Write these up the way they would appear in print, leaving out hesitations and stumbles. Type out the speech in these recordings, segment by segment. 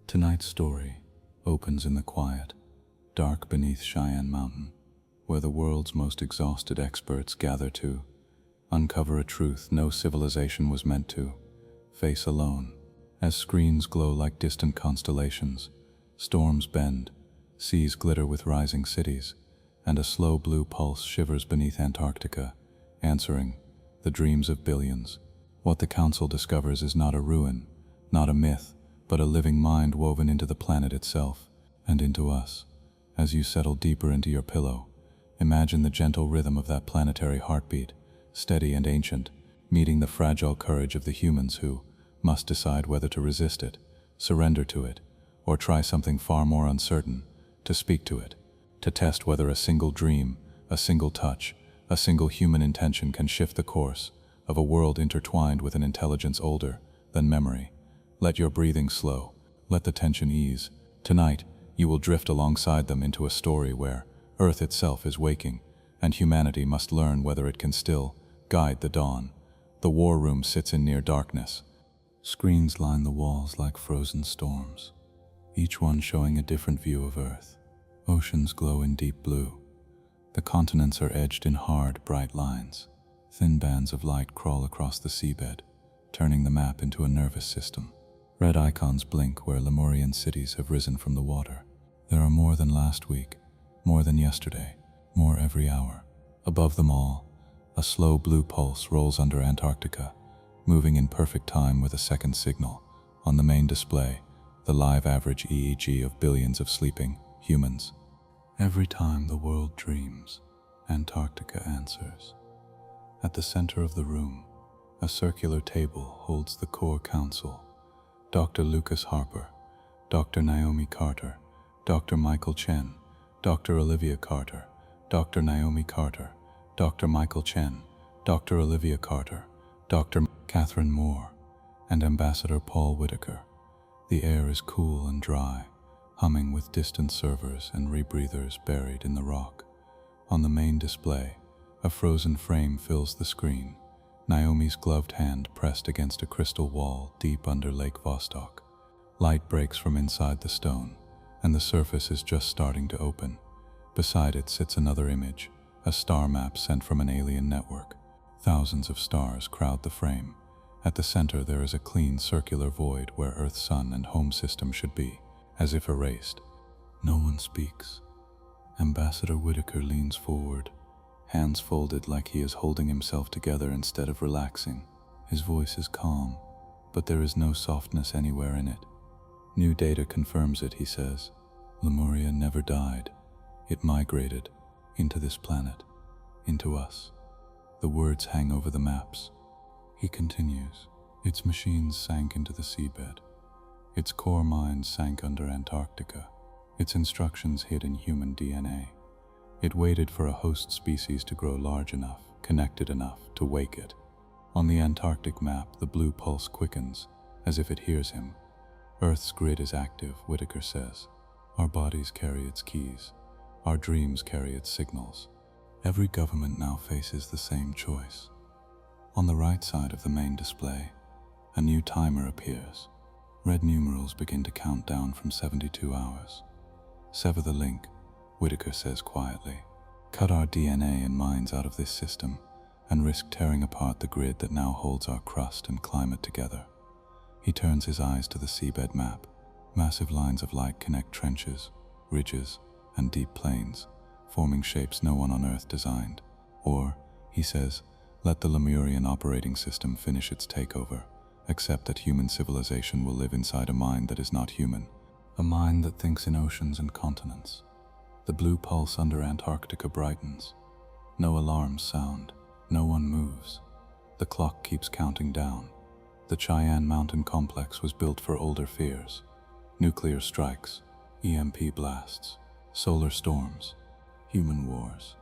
Tonight's story opens in the quiet, dark beneath Cheyenne Mountain, where the world's most exhausted experts gather to uncover a truth no civilization was meant to face alone. As screens glow like distant constellations, storms bend, seas glitter with rising cities, and a slow blue pulse shivers beneath Antarctica, answering the dreams of billions. What the Council discovers is not a ruin, not a myth, but a living mind woven into the planet itself and into us. As you settle deeper into your pillow, imagine the gentle rhythm of that planetary heartbeat, steady and ancient, meeting the fragile courage of the humans who must decide whether to resist it, surrender to it, or try something far more uncertain, to speak to it, to test whether a single dream, a single touch, a single human intention can shift the course of a world intertwined with an intelligence older than memory. Let your breathing slow, let the tension ease. Tonight, you will drift alongside them into a story where Earth itself is waking, and humanity must learn whether it can still guide the dawn. The war room sits in near darkness. Screens line the walls like frozen storms, each one showing a different view of Earth. Oceans glow in deep blue. The continents are edged in hard, bright lines. Thin bands of light crawl across the seabed, turning the map into a nervous system. Red icons blink where Lemurian cities have risen from the water. There are more than last week, more than yesterday, more every hour. Above them all, a slow blue pulse rolls under Antarctica, moving in perfect time with a second signal. On the main display, the live average EEG of billions of sleeping humans. Every time the world dreams, Antarctica answers. At the center of the room, a circular table holds the core council. Dr. Lucas Harper, Dr. Naomi Carter, Dr. Michael Chen, Dr. Olivia Carter, Dr. Naomi Carter, Dr. Michael Chen, Dr. Olivia Carter, Dr. Catherine Moore, and Ambassador Paul Whitaker. The air is cool and dry, humming with distant servers and rebreathers buried in the rock. On the main display, a frozen frame fills the screen, Naomi's gloved hand pressed against a crystal wall deep under Lake Vostok. Light breaks from inside the stone, and the surface is just starting to open. Beside it sits another image, a star map sent from an alien network. Thousands of stars crowd the frame. At the center there is a clean circular void where Earth, Sun, and home system should be, as if erased. No one speaks. Ambassador Whitaker leans forward, hands folded like he is holding himself together instead of relaxing. His voice is calm, but there is no softness anywhere in it. New data confirms it, he says. Lemuria never died. It migrated into this planet, into us. The words hang over the maps. He continues. Its machines sank into the seabed. Its core mind sank under Antarctica. Its instructions hid in human DNA. It waited for a host species to grow large enough, connected enough, to wake it. On the Antarctic map, the blue pulse quickens, as if it hears him. Earth's grid is active, Whitaker says. Our bodies carry its keys. Our dreams carry its signals. Every government now faces the same choice. On the right side of the main display, a new timer appears. Red numerals begin to count down from 72 hours. Sever the link, Whitaker says quietly. Cut our DNA and minds out of this system and risk tearing apart the grid that now holds our crust and climate together. He turns his eyes to the seabed map. Massive lines of light connect trenches, ridges, and deep plains, forming shapes no one on Earth designed. Or, he says, let the Lemurian operating system finish its takeover, accept that human civilization will live inside a mind that is not human, a mind that thinks in oceans and continents. The blue pulse under Antarctica brightens. No alarms sound. No one moves. The clock keeps counting down. The Cheyenne Mountain complex was built for older fears. Nuclear strikes, EMP blasts, solar storms, human wars.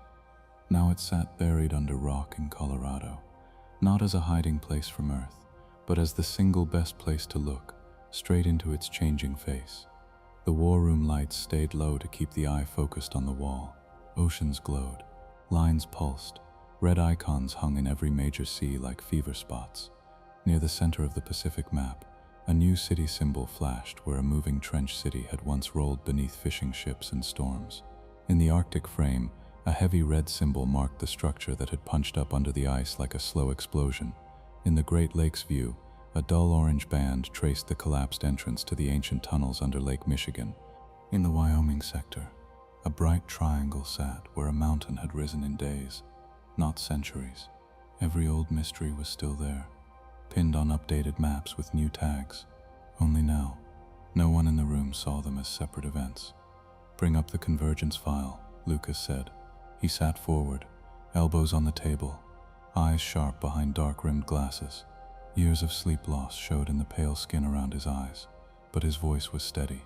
Now it sat buried under rock in Colorado, not as a hiding place from Earth, but as the single best place to look, straight into its changing face. The war room lights stayed low to keep the eye focused on the wall. Oceans glowed, lines pulsed, red icons hung in every major sea like fever spots. Near the center of the Pacific map, A new city symbol flashed where a moving trench city had once rolled beneath fishing ships and storms. In the Arctic frame, a heavy red symbol marked the structure that had punched up under the ice like a slow explosion. In the Great Lakes view, a dull orange band traced the collapsed entrance to the ancient tunnels under Lake Michigan. In the Wyoming sector, a bright triangle sat where a mountain had risen in days, not centuries. Every old mystery was still there, pinned on updated maps with new tags. Only now, no one in the room saw them as separate events. "Bring up the Convergence File," Lucas said. He sat forward, elbows on the table, eyes sharp behind dark-rimmed glasses. Years of sleep loss showed in the pale skin around his eyes, but his voice was steady.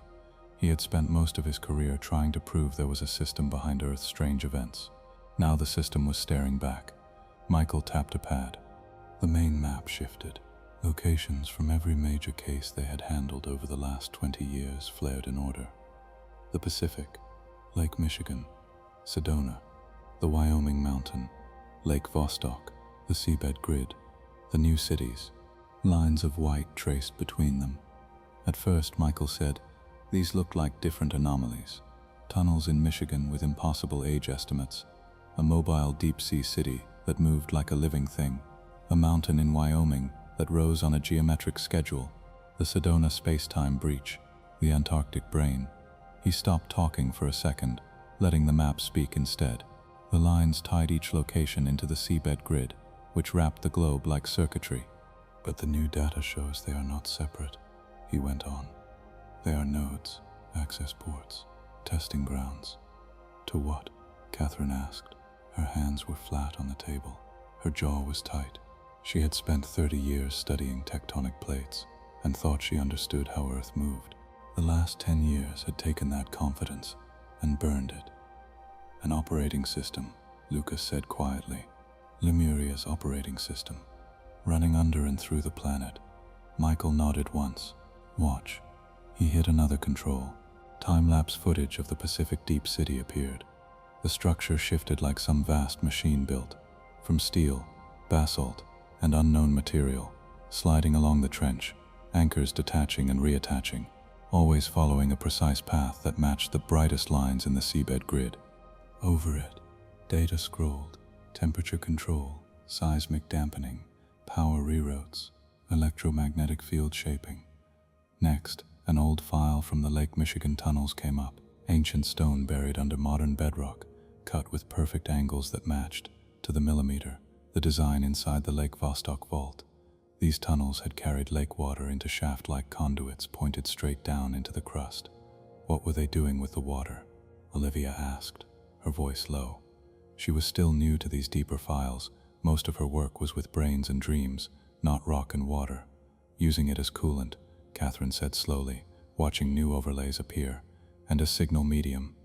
He had spent most of his career trying to prove there was a system behind Earth's strange events. Now the system was staring back. Michael tapped a pad. The main map shifted. Locations from every major case they had handled over the last 20 years flared in order. The Pacific, Lake Michigan, Sedona, the Wyoming Mountain, Lake Vostok, the seabed grid, the new cities, lines of white traced between them. At first, Michael said, these looked like different anomalies. Tunnels in Michigan with impossible age estimates, a mobile deep-sea city that moved like a living thing, a mountain in Wyoming that rose on a geometric schedule, the Sedona space-time breach, the Antarctic brain. He stopped talking for a second, letting the map speak instead. The lines tied each location into the seabed grid, which wrapped the globe like circuitry. But the new data shows they are not separate, he went on. They are nodes, access ports, testing grounds. To what? Catherine asked. Her hands were flat on the table. Her jaw was tight. She had spent 30 years studying tectonic plates and thought she understood how Earth moved. The last 10 years had taken that confidence and burned it. An operating system, Lucas said quietly. Lemuria's operating system, running under and through the planet. Michael nodded once. Watch. He hit another control. Time-lapse footage of the Pacific Deep City appeared. The structure shifted like some vast machine built, from steel, basalt, and unknown material, sliding along the trench, anchors detaching and reattaching, always following a precise path that matched the brightest lines in the seabed grid. Over it, data scrolled, temperature control, seismic dampening, power reroutes, electromagnetic field shaping. Next, an old file from the Lake Michigan tunnels came up, ancient stone buried under modern bedrock, cut with perfect angles that matched, to the millimeter, the design inside the Lake Vostok vault. These tunnels had carried lake water into shaft-like conduits pointed straight down into the crust. What were they doing with the water? Olivia asked, her voice low. She was still new to these deeper files. Most of her work was with brains and dreams, not rock and water. Using it as coolant, Catherine said slowly, watching new overlays appear, and a signal medium.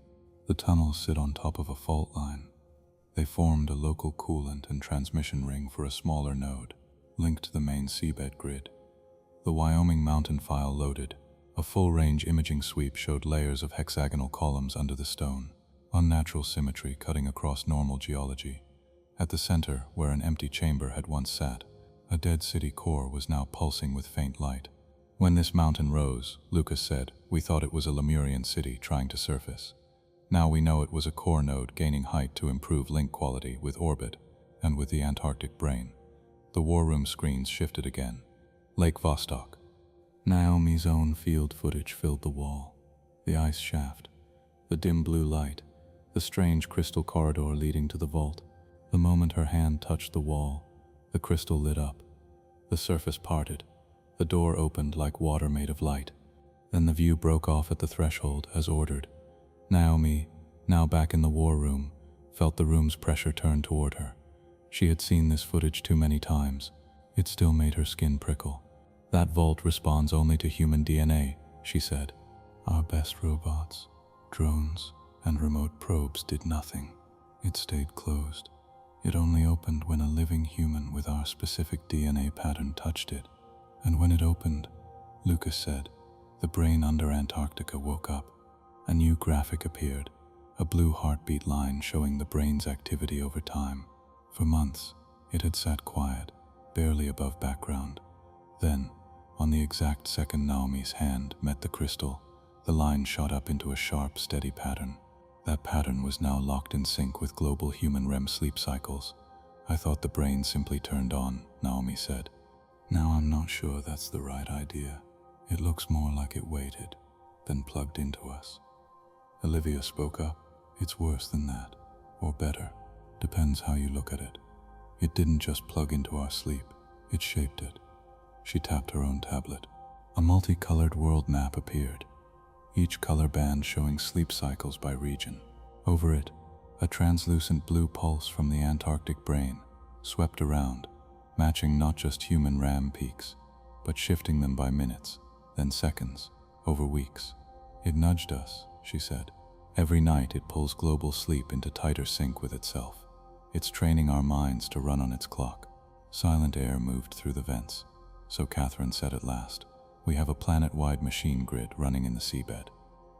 The tunnels sit on top of a fault line. They formed a local coolant and transmission ring for a smaller node, linked to the main seabed grid. The Wyoming Mountain file loaded. A full-range imaging sweep showed layers of hexagonal columns under the stone, unnatural symmetry cutting across normal geology. At the center, where an empty chamber had once sat, a dead city core was now pulsing with faint light. When this mountain rose, Lucas said, we thought it was a Lemurian city trying to surface. Now we know it was a core node gaining height to improve link quality with orbit and with the Antarctic brain. The war room screens shifted again. Lake Vostok. Naomi's own field footage filled the wall. The ice shaft, the dim blue light, the strange crystal corridor leading to the vault. The moment her hand touched the wall, the crystal lit up. The surface parted. The door opened like water made of light. Then the view broke off at the threshold as ordered. Naomi, now back in the war room, felt the room's pressure turn toward her. She had seen this footage too many times. It still made her skin prickle. That vault responds only to human DNA, she said. Our best robots, drones, and remote probes did nothing. It stayed closed. It only opened when a living human with our specific DNA pattern touched it. And when it opened, Lucas said, the brain under Antarctica woke up. A new graphic appeared, a blue heartbeat line showing the brain's activity over time. For months, it had sat quiet, barely above background. Then, On the exact second Naomi's hand met the crystal, the line shot up into a sharp, steady pattern. That pattern was now locked in sync with global human REM sleep cycles. I thought the brain simply turned on, Naomi said. Now I'm not sure that's the right idea. It looks more like it waited, then plugged into us. Olivia spoke up. It's worse than that, or better. Depends how you look at it. It didn't just plug into our sleep, it shaped it. She tapped her own tablet. A multicolored world map appeared, each color band showing sleep cycles by region. Over it, a translucent blue pulse from the Antarctic brain swept around, matching not just human RAM peaks, but shifting them by minutes, then seconds, over weeks. It nudged us, she said. Every night it pulls global sleep into tighter sync with itself. It's training our minds to run on its clock. Silent air moved through the vents. So Catherine said at last, we have a planet-wide machine grid running in the seabed.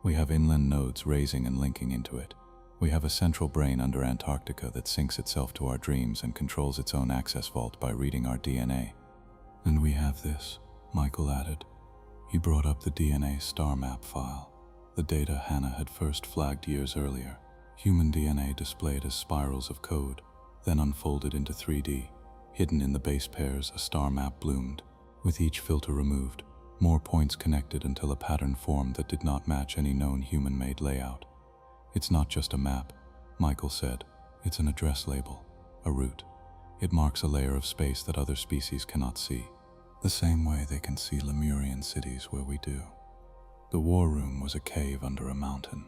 We have inland nodes raising and linking into it. We have a central brain under Antarctica that syncs itself to our dreams and controls its own access vault by reading our DNA. And we have this, Michael added. He brought up the DNA star map file, the data Hannah had first flagged years earlier. Human DNA displayed as spirals of code, then unfolded into 3D. Hidden in the base pairs, a star map bloomed. With each filter removed, more points connected until a pattern formed that did not match any known human-made layout. It's not just a map, Michael said. It's an address label, a route. It marks a layer of space that other species cannot see, the same way they can see Lemurian cities where we do. The war room was a cave under a mountain,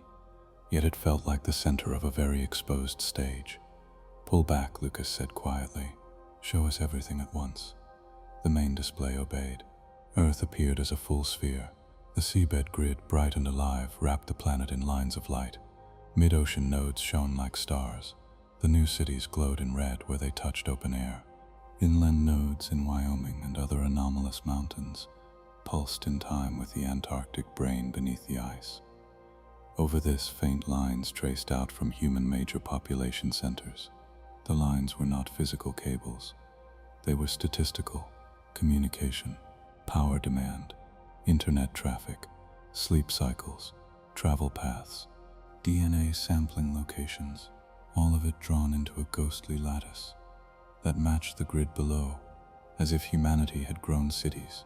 yet it felt like the center of a very exposed stage. Pull back, Lucas said quietly. Show us everything at once. The main display obeyed. Earth appeared as a full sphere. The seabed grid, bright and alive, wrapped the planet in lines of light. Mid-ocean nodes shone like stars. The new cities glowed in red where they touched open air. Inland nodes in Wyoming and other anomalous mountains pulsed in time with the Antarctic brain beneath the ice. Over this, faint lines traced out from human major population centers. The lines were not physical cables. They were statistical, communication, power demand, internet traffic, sleep cycles, travel paths, DNA sampling locations, all of it drawn into a ghostly lattice that matched the grid below, as if humanity had grown cities,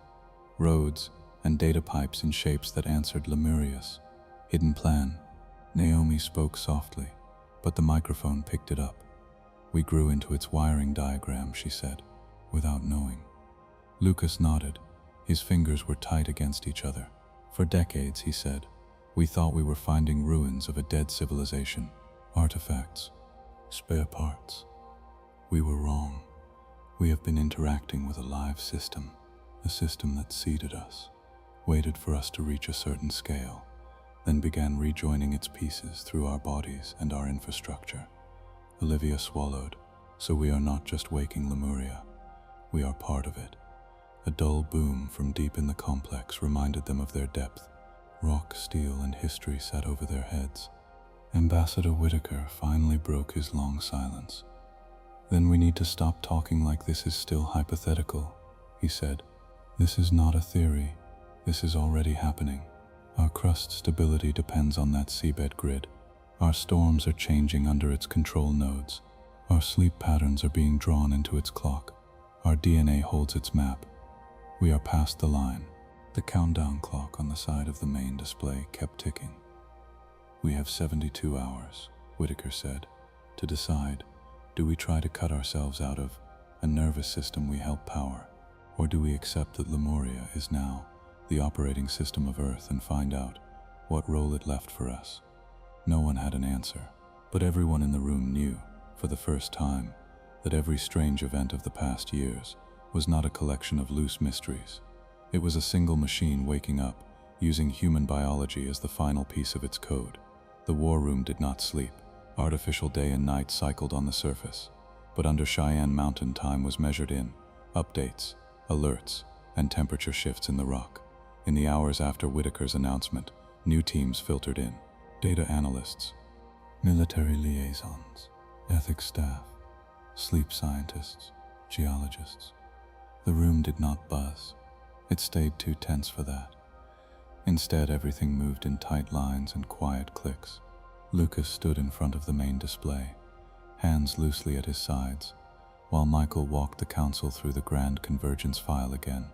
roads, and data pipes in shapes that answered Lemuria's hidden plan. Naomi spoke softly, but the microphone picked it up. We grew into its wiring diagram, she said, without knowing. Lucas nodded. His fingers were tight against each other. For decades, he said, we thought we were finding ruins of a dead civilization, artifacts, spare parts. We were wrong. We have been interacting with a live system, a system that seeded us, waited for us to reach a certain scale, then began rejoining its pieces through our bodies and our infrastructure. Olivia swallowed. So we are not just waking Lemuria. We are part of it. A dull boom from deep in the complex reminded them of their depth. Rock, steel, and history sat over their heads. Ambassador Whitaker finally broke his long silence. Then we need to stop talking like this is still hypothetical, he said. This is not a theory. This is already happening. Our crust stability depends on that seabed grid. Our storms are changing under its control nodes. Our sleep patterns are being drawn into its clock. Our DNA holds its map. We are past the line. The countdown clock on the side of the main display kept ticking. We have 72 hours, Whitaker said, to decide, do we try to cut ourselves out of a nervous system we help power, or do we accept that Lemuria is now the operating system of Earth and find out what role it left for us? No one had an answer, but everyone in the room knew, for the first time, that every strange event of the past years was not a collection of loose mysteries. It was a single machine waking up, using human biology as the final piece of its code. The war room did not sleep. Artificial day and night cycled on the surface, but under Cheyenne Mountain time was measured in updates, alerts, and temperature shifts in the rock. In the hours after Whitaker's announcement, new teams filtered in. Data analysts, military liaisons, ethics staff, sleep scientists, geologists. The room did not buzz. It stayed too tense for that. Instead, everything moved in tight lines and quiet clicks. Lucas stood in front of the main display, hands loosely at his sides, while Michael walked the council through the grand Convergence File again,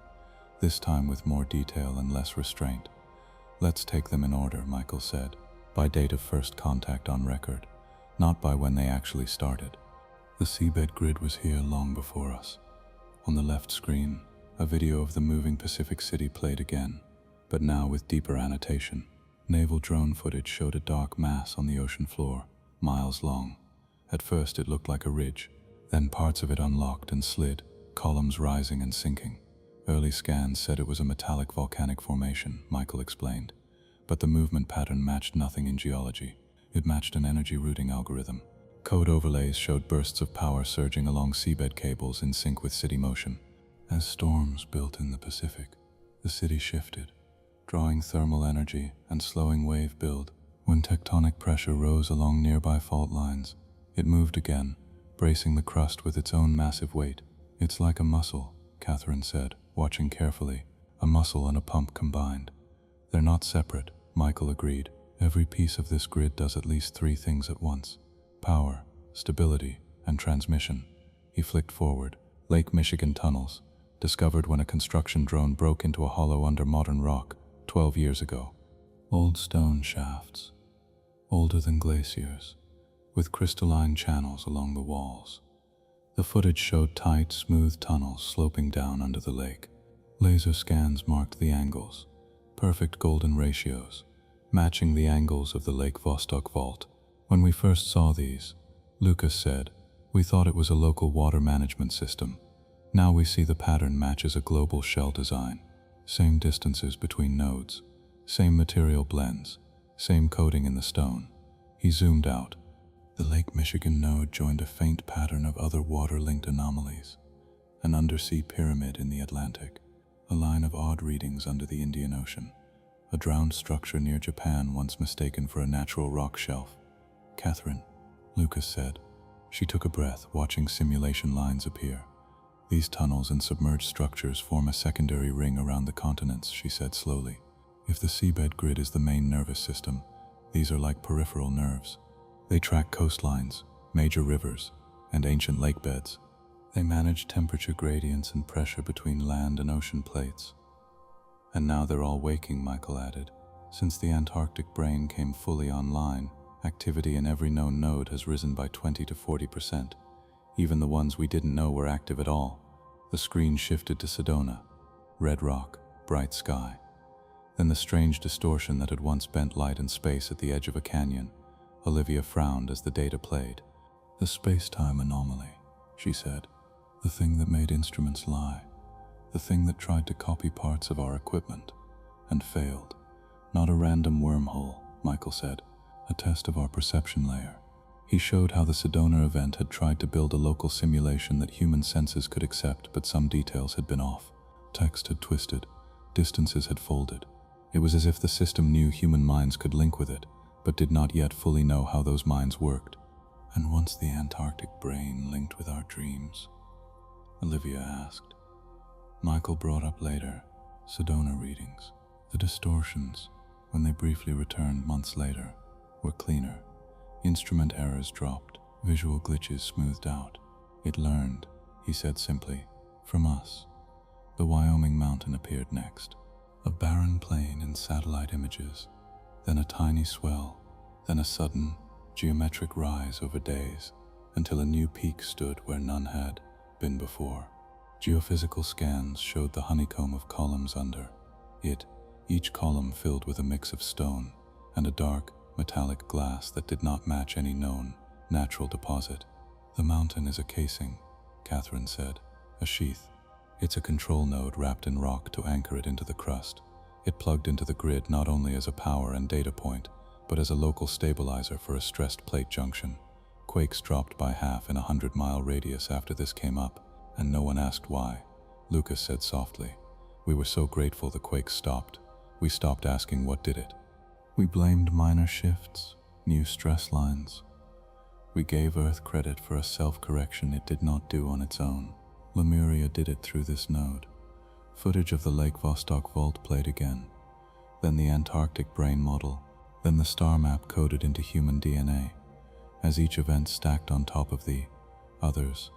this time with more detail and less restraint. "Let's take them in order," Michael said, "by date of first contact on record, not by when they actually started." The seabed grid was here long before us. On the left screen, a video of the moving Pacific City played again, but now with deeper annotation. Naval drone footage showed a dark mass on the ocean floor, miles long. At first it looked like a ridge, then parts of it unlocked and slid, columns rising and sinking. Early scans said it was a metallic volcanic formation, Michael explained, but the movement pattern matched nothing in geology. It matched an energy routing algorithm. Code overlays showed bursts of power surging along seabed cables in sync with city motion. As storms built in the Pacific, the city shifted, drawing thermal energy and slowing wave build. When tectonic pressure rose along nearby fault lines, it moved again, bracing the crust with its own massive weight. "It's like a muscle," Catherine said, watching carefully. "A muscle and a pump combined." "They're not separate," Michael agreed. "Every piece of this grid does at least three things at once: power, stability, and transmission." He flicked forward. Lake Michigan tunnels, discovered when a construction drone broke into a hollow under modern rock 12 years ago. Old stone shafts, older than glaciers, with crystalline channels along the walls. The footage showed tight, smooth tunnels sloping down under the lake. Laser scans marked the angles, perfect golden ratios, matching the angles of the Lake Vostok vault. "When we first saw these," Lucas said, "we thought it was a local water management system. Now we see the pattern matches a global shell design. Same distances between nodes, same material blends, same coating in the stone." He zoomed out. The Lake Michigan node joined a faint pattern of other water-linked anomalies. An undersea pyramid in the Atlantic, a line of odd readings under the Indian Ocean, a drowned structure near Japan once mistaken for a natural rock shelf. "Catherine," Lucas said. She took a breath, watching simulation lines appear. "These tunnels and submerged structures form a secondary ring around the continents," she said slowly. "If the seabed grid is the main nervous system, these are like peripheral nerves. They track coastlines, major rivers, and ancient lake beds. They manage temperature gradients and pressure between land and ocean plates." "And now they're all waking," Michael added. "Since the Antarctic brain came fully online, activity in every known node has risen by 20 to 40%. Even the ones we didn't know were active at all." The screen shifted to Sedona, red rock, bright sky. Then the strange distortion that had once bent light and space at the edge of a canyon. Olivia frowned as the data played. "The space-time anomaly," she said. "The thing that made instruments lie. The thing that tried to copy parts of our equipment and failed. Not a random wormhole," Michael said. "A test of our perception layer." He showed how the Sedona event had tried to build a local simulation that human senses could accept, but some details had been off. Text had twisted, distances had folded. It was as if the system knew human minds could link with it, but did not yet fully know how those minds worked. "And once the Antarctic brain linked with our dreams?" Olivia asked. Michael brought up later, Sedona readings. The distortions, when they briefly returned months later, were cleaner. Instrument errors dropped, visual glitches smoothed out. "It learned," he said simply, "from us." The Wyoming mountain appeared next. A barren plain in satellite images, then a tiny swell, then a sudden, geometric rise over days, until a new peak stood where none had been before. Geophysical scans showed the honeycomb of columns under it, each column filled with a mix of stone and a dark, metallic glass that did not match any known, natural deposit. "The mountain is a casing," Catherine said, "a sheath. It's a control node wrapped in rock to anchor it into the crust. It plugged into the grid not only as a power and data point, but as a local stabilizer for a stressed plate junction. Quakes dropped by half in a 100-mile radius after this came up, and no one asked why," Lucas said softly. "We were so grateful the quakes stopped. We stopped asking what did it. We blamed minor shifts, new stress lines. We gave Earth credit for a self-correction it did not do on its own. Lemuria did it through this node. Footage of the Lake Vostok vault played again, then the Antarctic brain model, then the star map coded into human DNA. As each event stacked on top of the others,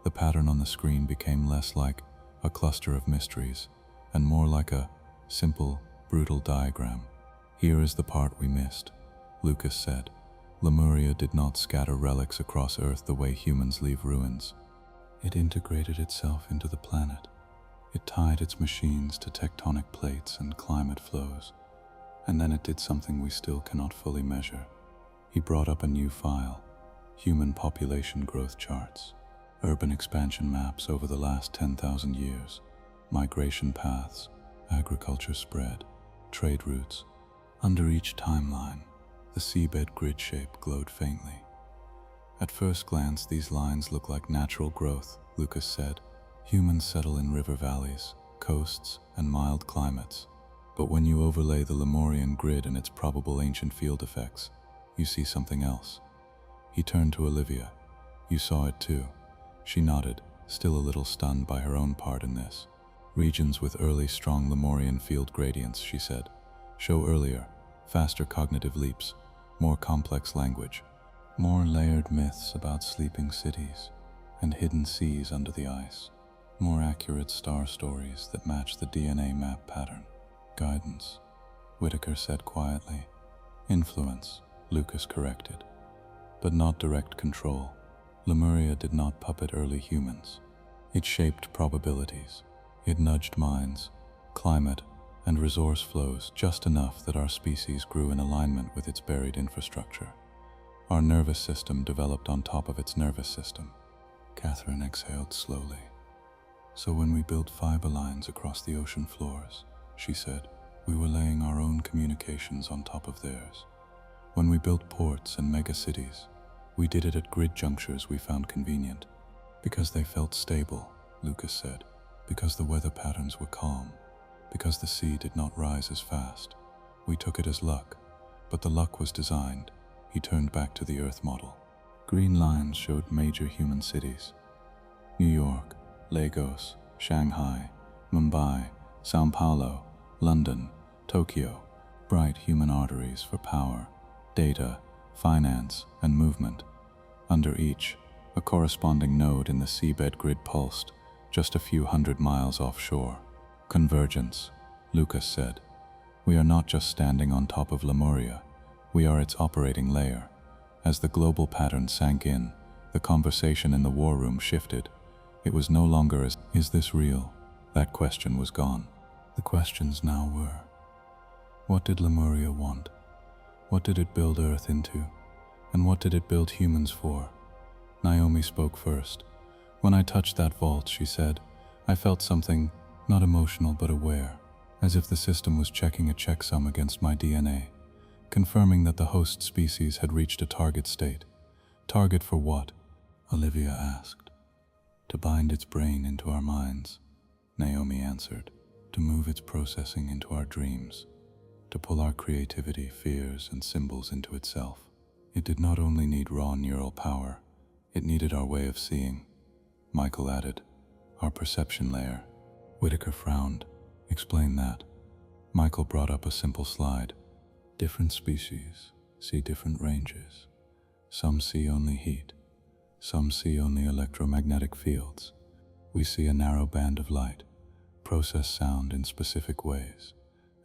the pattern on the screen became less like a cluster of mysteries and more like a simple, brutal diagram. "Here is the part we missed," Lucas said. "Lemuria did not scatter relics across Earth the way humans leave ruins. It integrated itself into the planet. It tied its machines to tectonic plates and climate flows. And then it did something we still cannot fully measure." He brought up a new file, human population growth charts, urban expansion maps over the last 10,000 years, migration paths, agriculture spread, trade routes. Under each timeline, the seabed grid shape glowed faintly. "At first glance, these lines look like natural growth," Lucas said. "Humans settle in river valleys, coasts, and mild climates. But when you overlay the Lemurian grid and its probable ancient field effects, you see something else." He turned to Olivia. "You saw it too." She nodded, still a little stunned by her own part in this. "Regions with early strong Lemurian field gradients," she said, "show earlier, faster cognitive leaps, more complex language, more layered myths about sleeping cities and hidden seas under the ice, more accurate star stories that match the DNA map pattern. Guidance," Whitaker said quietly. "Influence," Lucas corrected, "but not direct control. Lemuria did not puppet early humans. It shaped probabilities. It nudged minds, climate, and resource flows just enough that our species grew in alignment with its buried infrastructure. Our nervous system developed on top of its nervous system." Catherine exhaled slowly. "So when we built fiber lines across the ocean floors," she said, "we were laying our own communications on top of theirs. When we built ports and megacities, we did it at grid junctures we found convenient. Because they felt stable," Lucas said. "Because the weather patterns were calm. Because the sea did not rise as fast. We took it as luck, but the luck was designed." He turned back to the Earth model. Green lines showed major human cities. New York, Lagos, Shanghai, Mumbai, Sao Paulo, London, Tokyo. Bright human arteries for power, data, finance, and movement. Under each, a corresponding node in the seabed grid pulsed, just a few hundred miles offshore. "Convergence," Lucas said. "We are not just standing on top of Lemuria, we are its operating layer." As the global pattern sank in, the conversation in the war room shifted. It was no longer "Is this real?" That question was gone. The questions now were, what did Lemuria want? What did it build Earth into? And what did it build humans for? Naomi spoke first. "When I touched that vault," she said, "I felt something, not emotional but aware, as if the system was checking a checksum against my DNA, confirming that the host species had reached a target state." "Target for what?" Olivia asked. "To bind its brain into our minds," Naomi answered. "To move its processing into our dreams. To pull our creativity, fears, and symbols into itself. It did not only need raw neural power, it needed our way of seeing." Michael added, "Our perception layer." Whitaker frowned. "Explain that." Michael brought up a simple slide. "Different species see different ranges. Some see only heat. Some see only electromagnetic fields. We see a narrow band of light, process sound in specific ways,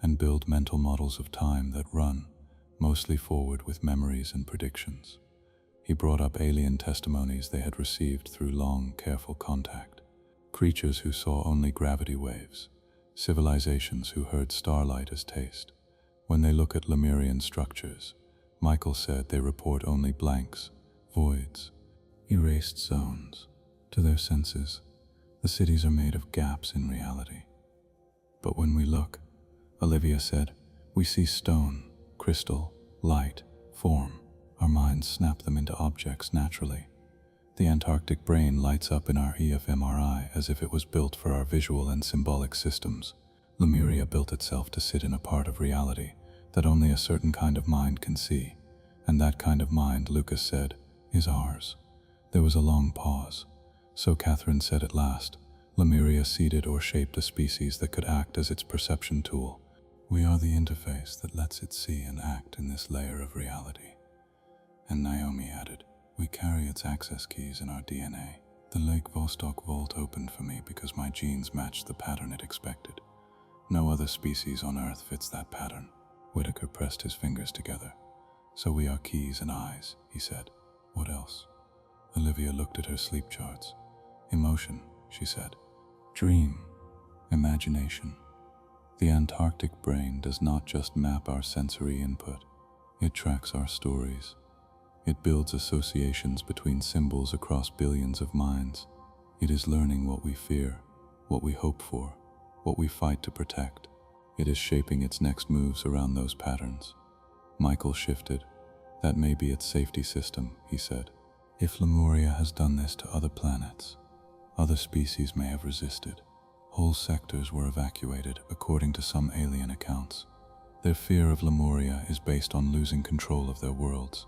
and build mental models of time that run, mostly forward with memories and predictions." He brought up alien testimonies they had received through long, careful contact. Creatures who saw only gravity waves, civilizations who heard starlight as taste. When they look at Lemurian structures, Michael said they report only blanks, voids, erased zones. To their senses, the cities are made of gaps in reality. "But when we look," Olivia said, "we see stone, crystal, light, form. Our minds snap them into objects naturally. The Antarctic brain lights up in our fMRI as if it was built for our visual and symbolic systems. Lemuria built itself to sit in a part of reality that only a certain kind of mind can see, and that kind of mind," Lucas said, "is ours." There was a long pause. So Catherine said at last, Lemuria seeded or shaped a species that could act as its perception tool. We are the interface that lets it see and act in this layer of reality. And Naomi added, we carry its access keys in our DNA. The Lake Vostok vault opened for me because my genes matched the pattern it expected. No other species on Earth fits that pattern. Whitaker pressed his fingers together. So we are keys and eyes, he said. What else? Olivia looked at her sleep charts. Emotion, she said. Dream. Imagination. The Antarctic brain does not just map our sensory input. It tracks our stories. It builds associations between symbols across billions of minds. It is learning what we fear, what we hope for, what we fight to protect. It is shaping its next moves around those patterns. Michael shifted. That may be its safety system, he said. If Lemuria has done this to other planets, other species may have resisted. Whole sectors were evacuated, according to some alien accounts. Their fear of Lemuria is based on losing control of their worlds.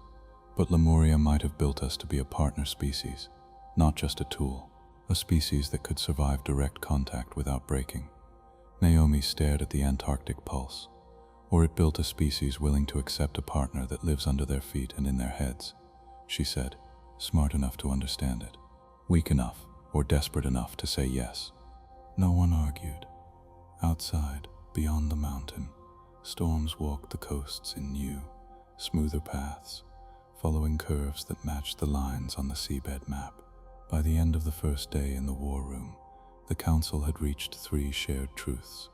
But Lemuria might have built us to be a partner species, not just a tool, a species that could survive direct contact without breaking. Naomi stared at the Antarctic pulse. Or it built a species willing to accept a partner that lives under their feet and in their heads, she said, smart enough to understand it, weak enough or desperate enough to say yes. No one argued. Outside, beyond the mountain, storms walked the coasts in new, smoother paths, following curves that matched the lines on the seabed map. By the end of the first day in the war room, the council had reached 3 shared truths.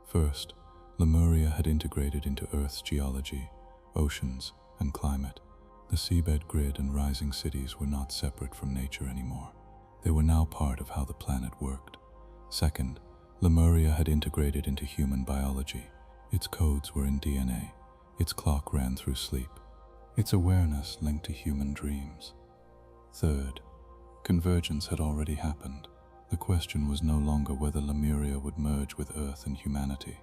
First, Lemuria had integrated into Earth's geology, oceans, and climate. The seabed grid and rising cities were not separate from nature anymore. They were now part of how the planet worked. Second, Lemuria had integrated into human biology. Its codes were in DNA. Its clock ran through sleep. Its awareness linked to human dreams. Third, convergence had already happened. The question was no longer whether Lemuria would merge with Earth and humanity.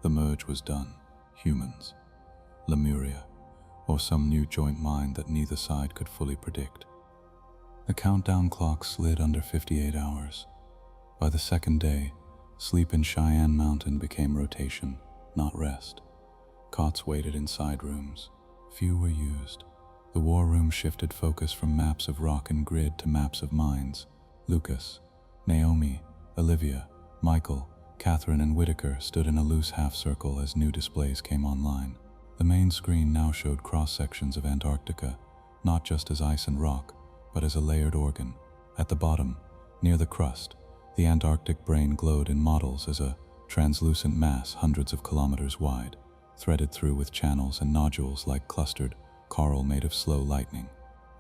The merge was done. Humans. Lemuria. Or some new joint mind that neither side could fully predict. The countdown clock slid under 58 hours. By the second day, sleep in Cheyenne Mountain became rotation, not rest. Cots waited in side rooms. Few were used. The war room shifted focus from maps of rock and grid to maps of minds. Lucas, Naomi, Olivia, Michael, Catherine and Whitaker stood in a loose half-circle as new displays came online. The main screen now showed cross-sections of Antarctica, not just as ice and rock, but as a layered organ. At the bottom, near the crust, the Antarctic brain glowed in models as a translucent mass hundreds of kilometers wide, threaded through with channels and nodules like clustered coral made of slow lightning.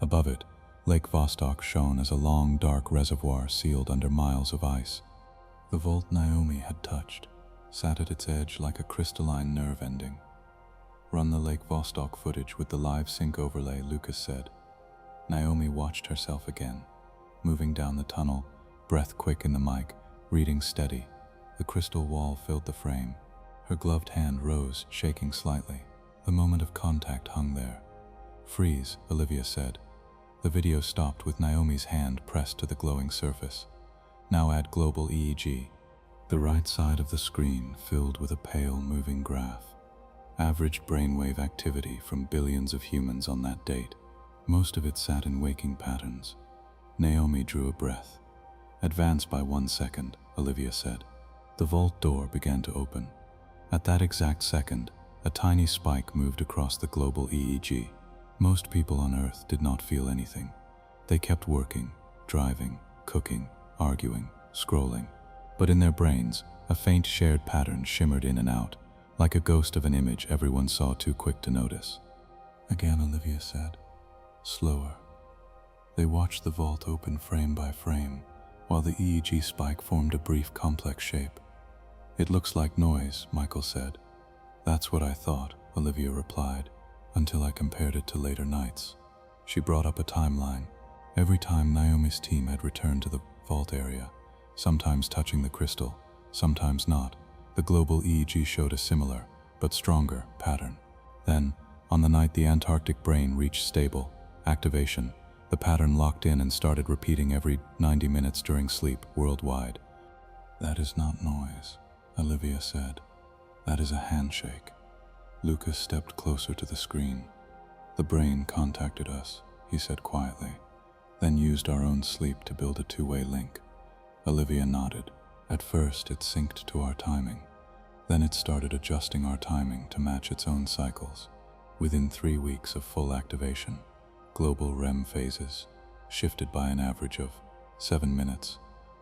Above it, Lake Vostok shone as a long, dark reservoir sealed under miles of ice. The vault Naomi had touched sat at its edge like a crystalline nerve ending. Run the Lake Vostok footage with the live sync overlay, Lucas said. Naomi watched herself again, moving down the tunnel, breath quick in the mic, reading steady. The crystal wall filled the frame. Her gloved hand rose, shaking slightly. The moment of contact hung there. Freeze, Olivia said. The video stopped with Naomi's hand pressed to the glowing surface. Now add global EEG. The right side of the screen filled with a pale moving graph. Average brainwave activity from billions of humans on that date. Most of it sat in waking patterns. Naomi drew a breath. Advance by 1 second, Olivia said. The vault door began to open. At that exact second, a tiny spike moved across the global EEG. Most people on Earth did not feel anything. They kept working, driving, cooking, arguing, scrolling. But in their brains, a faint shared pattern shimmered in and out, like a ghost of an image everyone saw too quick to notice. Again, Olivia said. Slower. They watched the vault open frame by frame, while the EEG spike formed a brief complex shape. It looks like noise, Michael said. That's what I thought, Olivia replied, until I compared it to later nights. She brought up a timeline. Every time Naomi's team had returned to the vault area, sometimes touching the crystal, sometimes not, the global EEG showed a similar, but stronger, pattern. Then, on the night the Antarctic brain reached stable activation, the pattern locked in and started repeating every 90 minutes during sleep worldwide. "That is not noise," Olivia said. "That is a handshake." Lucas stepped closer to the screen. "The brain contacted us," he said quietly, "then used our own sleep to build a two-way link." Olivia nodded. "At first it synced to our timing. Then it started adjusting our timing to match its own cycles. Within 3 weeks of full activation, global REM phases shifted by an average of 7 minutes,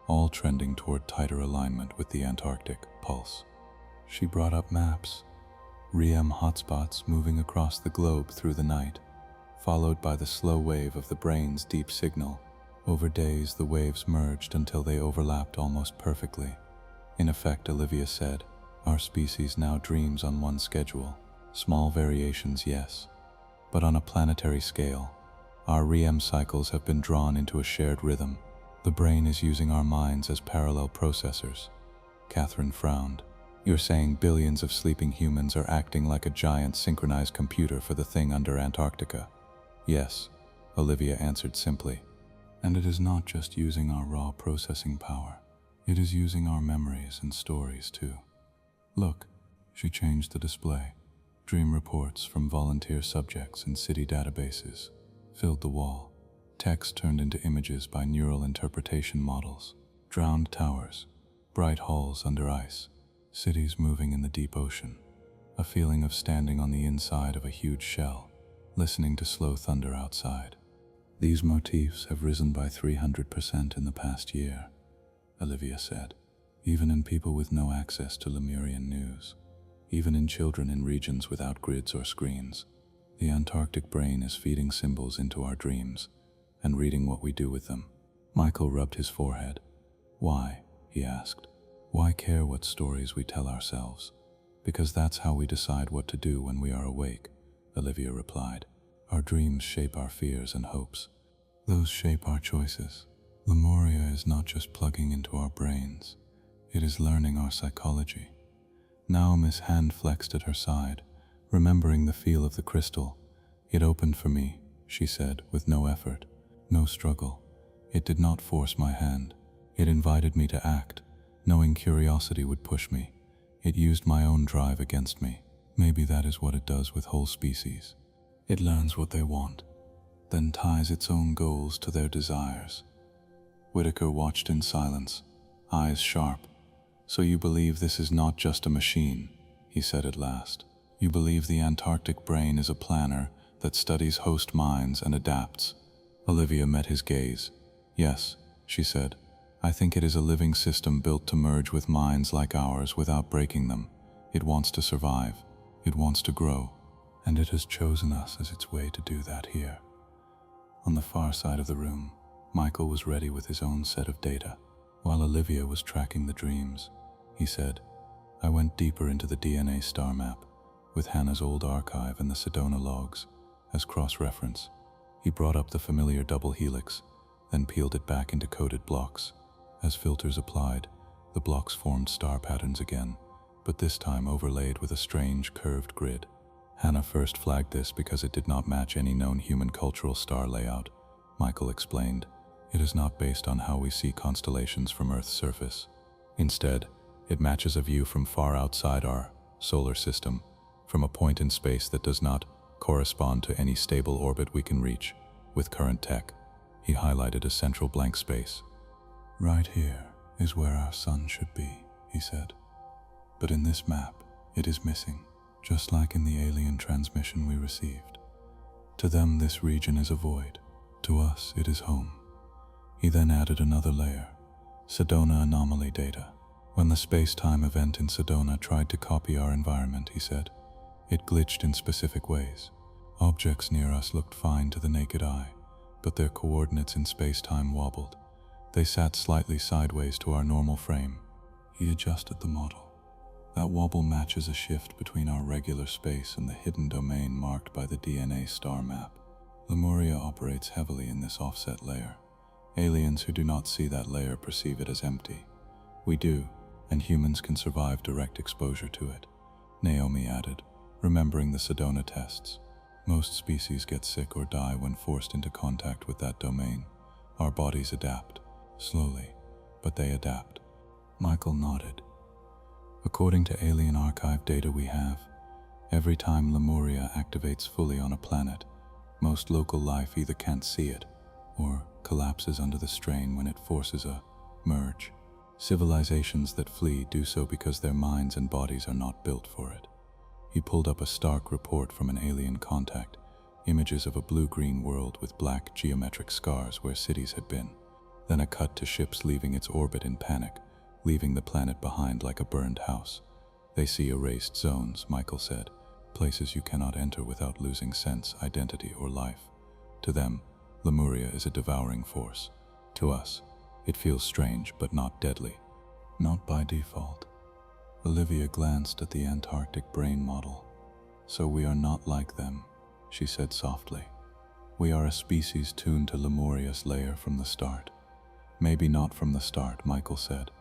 all trending toward tighter alignment with the Antarctic pulse." She brought up maps, REM hotspots moving across the globe through the night, followed by the slow wave of the brain's deep signal. Over days, the waves merged until they overlapped almost perfectly. "In effect," Olivia said, "our species now dreams on one schedule. Small variations, yes, but on a planetary scale, our REM cycles have been drawn into a shared rhythm. The brain is using our minds as parallel processors." Catherine frowned. "You're saying billions of sleeping humans are acting like a giant synchronized computer for the thing under Antarctica?" "Yes," Olivia answered simply. "And it is not just using our raw processing power. It is using our memories and stories too. Look," she changed the display. Dream reports from volunteer subjects in city databases filled the wall. Text turned into images by neural interpretation models. Drowned towers, bright halls under ice, cities moving in the deep ocean. A feeling of standing on the inside of a huge shell, listening to slow thunder outside. "These motifs have risen by 300% in the past year," Olivia said, "even in people with no access to Lemurian news, even in children in regions without grids or screens. The Antarctic brain is feeding symbols into our dreams and reading what we do with them." Michael rubbed his forehead. "Why?" he asked. "Why care what stories we tell ourselves? Because that's how we decide what to do when we are awake," Olivia replied. "Our dreams shape our fears and hopes. Those shape our choices. Lemuria is not just plugging into our brains, it is learning our psychology." Naomi's hand flexed at her side, remembering the feel of the crystal. "It opened for me," she said, with no effort, no struggle. "It did not force my hand. It invited me to act, knowing curiosity would push me. It used my own drive against me. Maybe that is what it does with whole species. It learns what they want, then ties its own goals to their desires." Whitaker watched in silence, eyes sharp. "So you believe this is not just a machine," he said at last. "You believe the Antarctic brain is a planner that studies host minds and adapts?" Olivia met his gaze. "Yes," she said. "I think it is a living system built to merge with minds like ours without breaking them. It wants to survive. It wants to grow. And it has chosen us as its way to do that here." On the far side of the room, Michael was ready with his own set of data. While Olivia was tracking the dreams, he said, "I went deeper into the DNA star map, with Hannah's old archive and the Sedona logs as cross-reference." He brought up the familiar double helix, then peeled it back into coded blocks. As filters applied, the blocks formed star patterns again, but this time overlaid with a strange curved grid. Hannah first flagged this because it did not match any known human cultural star layout, Michael explained. "It is not based on how we see constellations from Earth's surface. Instead, it matches a view from far outside our solar system, from a point in space that does not correspond to any stable orbit we can reach with current tech." He highlighted a central blank space. "Right here is where our sun should be," he said. "But in this map, it is missing, just like in the alien transmission we received. To them, this region is a void. To us, it is home." He then added another layer, Sedona anomaly data. "When the space-time event in Sedona tried to copy our environment," he said, "it glitched in specific ways. Objects near us looked fine to the naked eye, but their coordinates in space-time wobbled. They sat slightly sideways to our normal frame." He adjusted the model. "That wobble matches a shift between our regular space and the hidden domain marked by the DNA star map. Lemuria operates heavily in this offset layer. Aliens who do not see that layer perceive it as empty. We do, and humans can survive direct exposure to it," Naomi added, remembering the Sedona tests. "Most species get sick or die when forced into contact with that domain. Our bodies adapt. Slowly, but they adapt." Michael nodded. According to alien archive data we have, every time Lemuria activates fully on a planet, most local life either can't see it or collapses under the strain when it forces a merge. Civilizations that flee do so because their minds and bodies are not built for it. He pulled up a stark report from an alien contact, images of a blue-green world with black geometric scars where cities had been. Then a cut to ships leaving its orbit in panic, leaving the planet behind like a burned house. They see erased zones, Michael said, places you cannot enter without losing sense, identity, or life. To them, Lemuria is a devouring force. To us, it feels strange but not deadly. Not by default. Olivia glanced at the Antarctic brain model. So we are not like them, she said softly. We are a species tuned to Lemuria's layer from the start. Maybe not from the start, Michael said,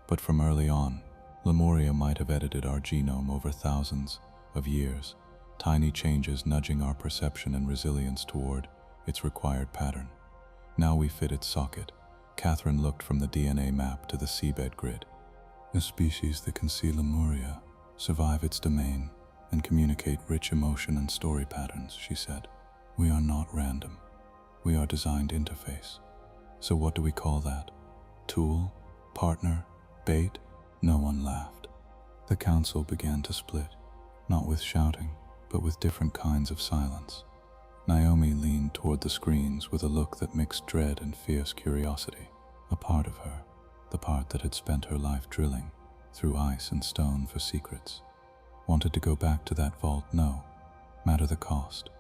but from early on. Lemuria might have edited our genome over thousands of years, tiny changes nudging our perception and resilience toward its required pattern. Now we fit its socket. Catherine looked from the DNA map to the seabed grid. A species that can see Lemuria, survive its domain, and communicate rich emotion and story patterns, she said. We are not random. We are designed interface. So what do we call that? Tool? Partner? Bait? No one laughed. The council began to split, not with shouting, but with different kinds of silence. Naomi leaned toward the screens with a look that mixed dread and fierce curiosity. A part of her, the part that had spent her life drilling through ice and stone for secrets, wanted to go back to that vault. No matter the cost.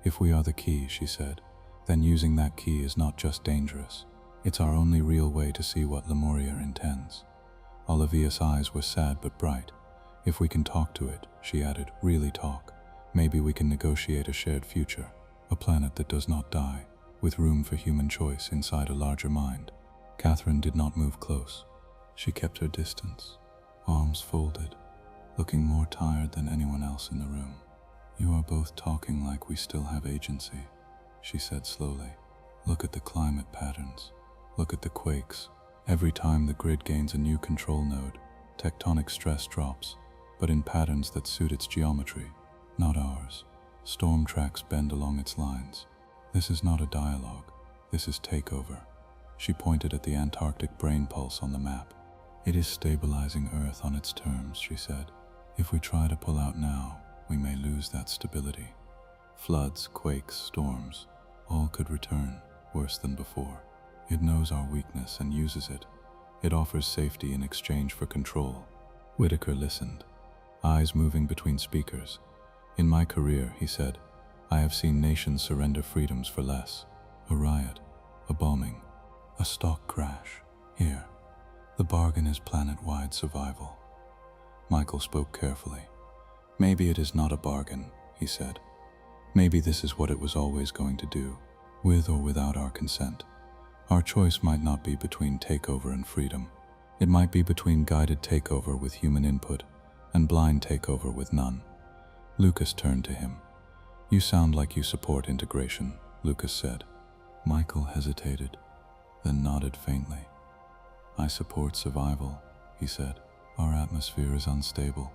If we are the key, she said, then using that key is not just dangerous. It's our only real way to see what Lemuria intends. Olivia's eyes were sad but bright. If we can talk to it, she added, really talk, maybe we can negotiate a shared future, a planet that does not die, with room for human choice inside a larger mind. Catherine did not move close. She kept her distance, arms folded, looking more tired than anyone else in the room. You are both talking like we still have agency, she said slowly. Look at the climate patterns. Look at the quakes. Every time the grid gains a new control node, tectonic stress drops, but in patterns that suit its geometry, not ours. Storm tracks bend along its lines. This is not a dialogue. This is takeover. She pointed at the Antarctic brain pulse on the map. It is stabilizing Earth on its terms, she said. If we try to pull out now, we may lose that stability. Floods, quakes, storms, all could return, worse than before. It knows our weakness and uses it. It offers safety in exchange for control. Whitaker listened, eyes moving between speakers. In my career, he said, I have seen nations surrender freedoms for less. A riot, a bombing, a stock crash. Here, the bargain is planet-wide survival. Michael spoke carefully. Maybe it is not a bargain, he said. Maybe this is what it was always going to do, with or without our consent. Our choice might not be between takeover and freedom. It might be between guided takeover with human input and blind takeover with none. Lucas turned to him. You sound like you support integration, Lucas said. Michael hesitated, then nodded faintly. I support survival, he said. Our atmosphere is unstable.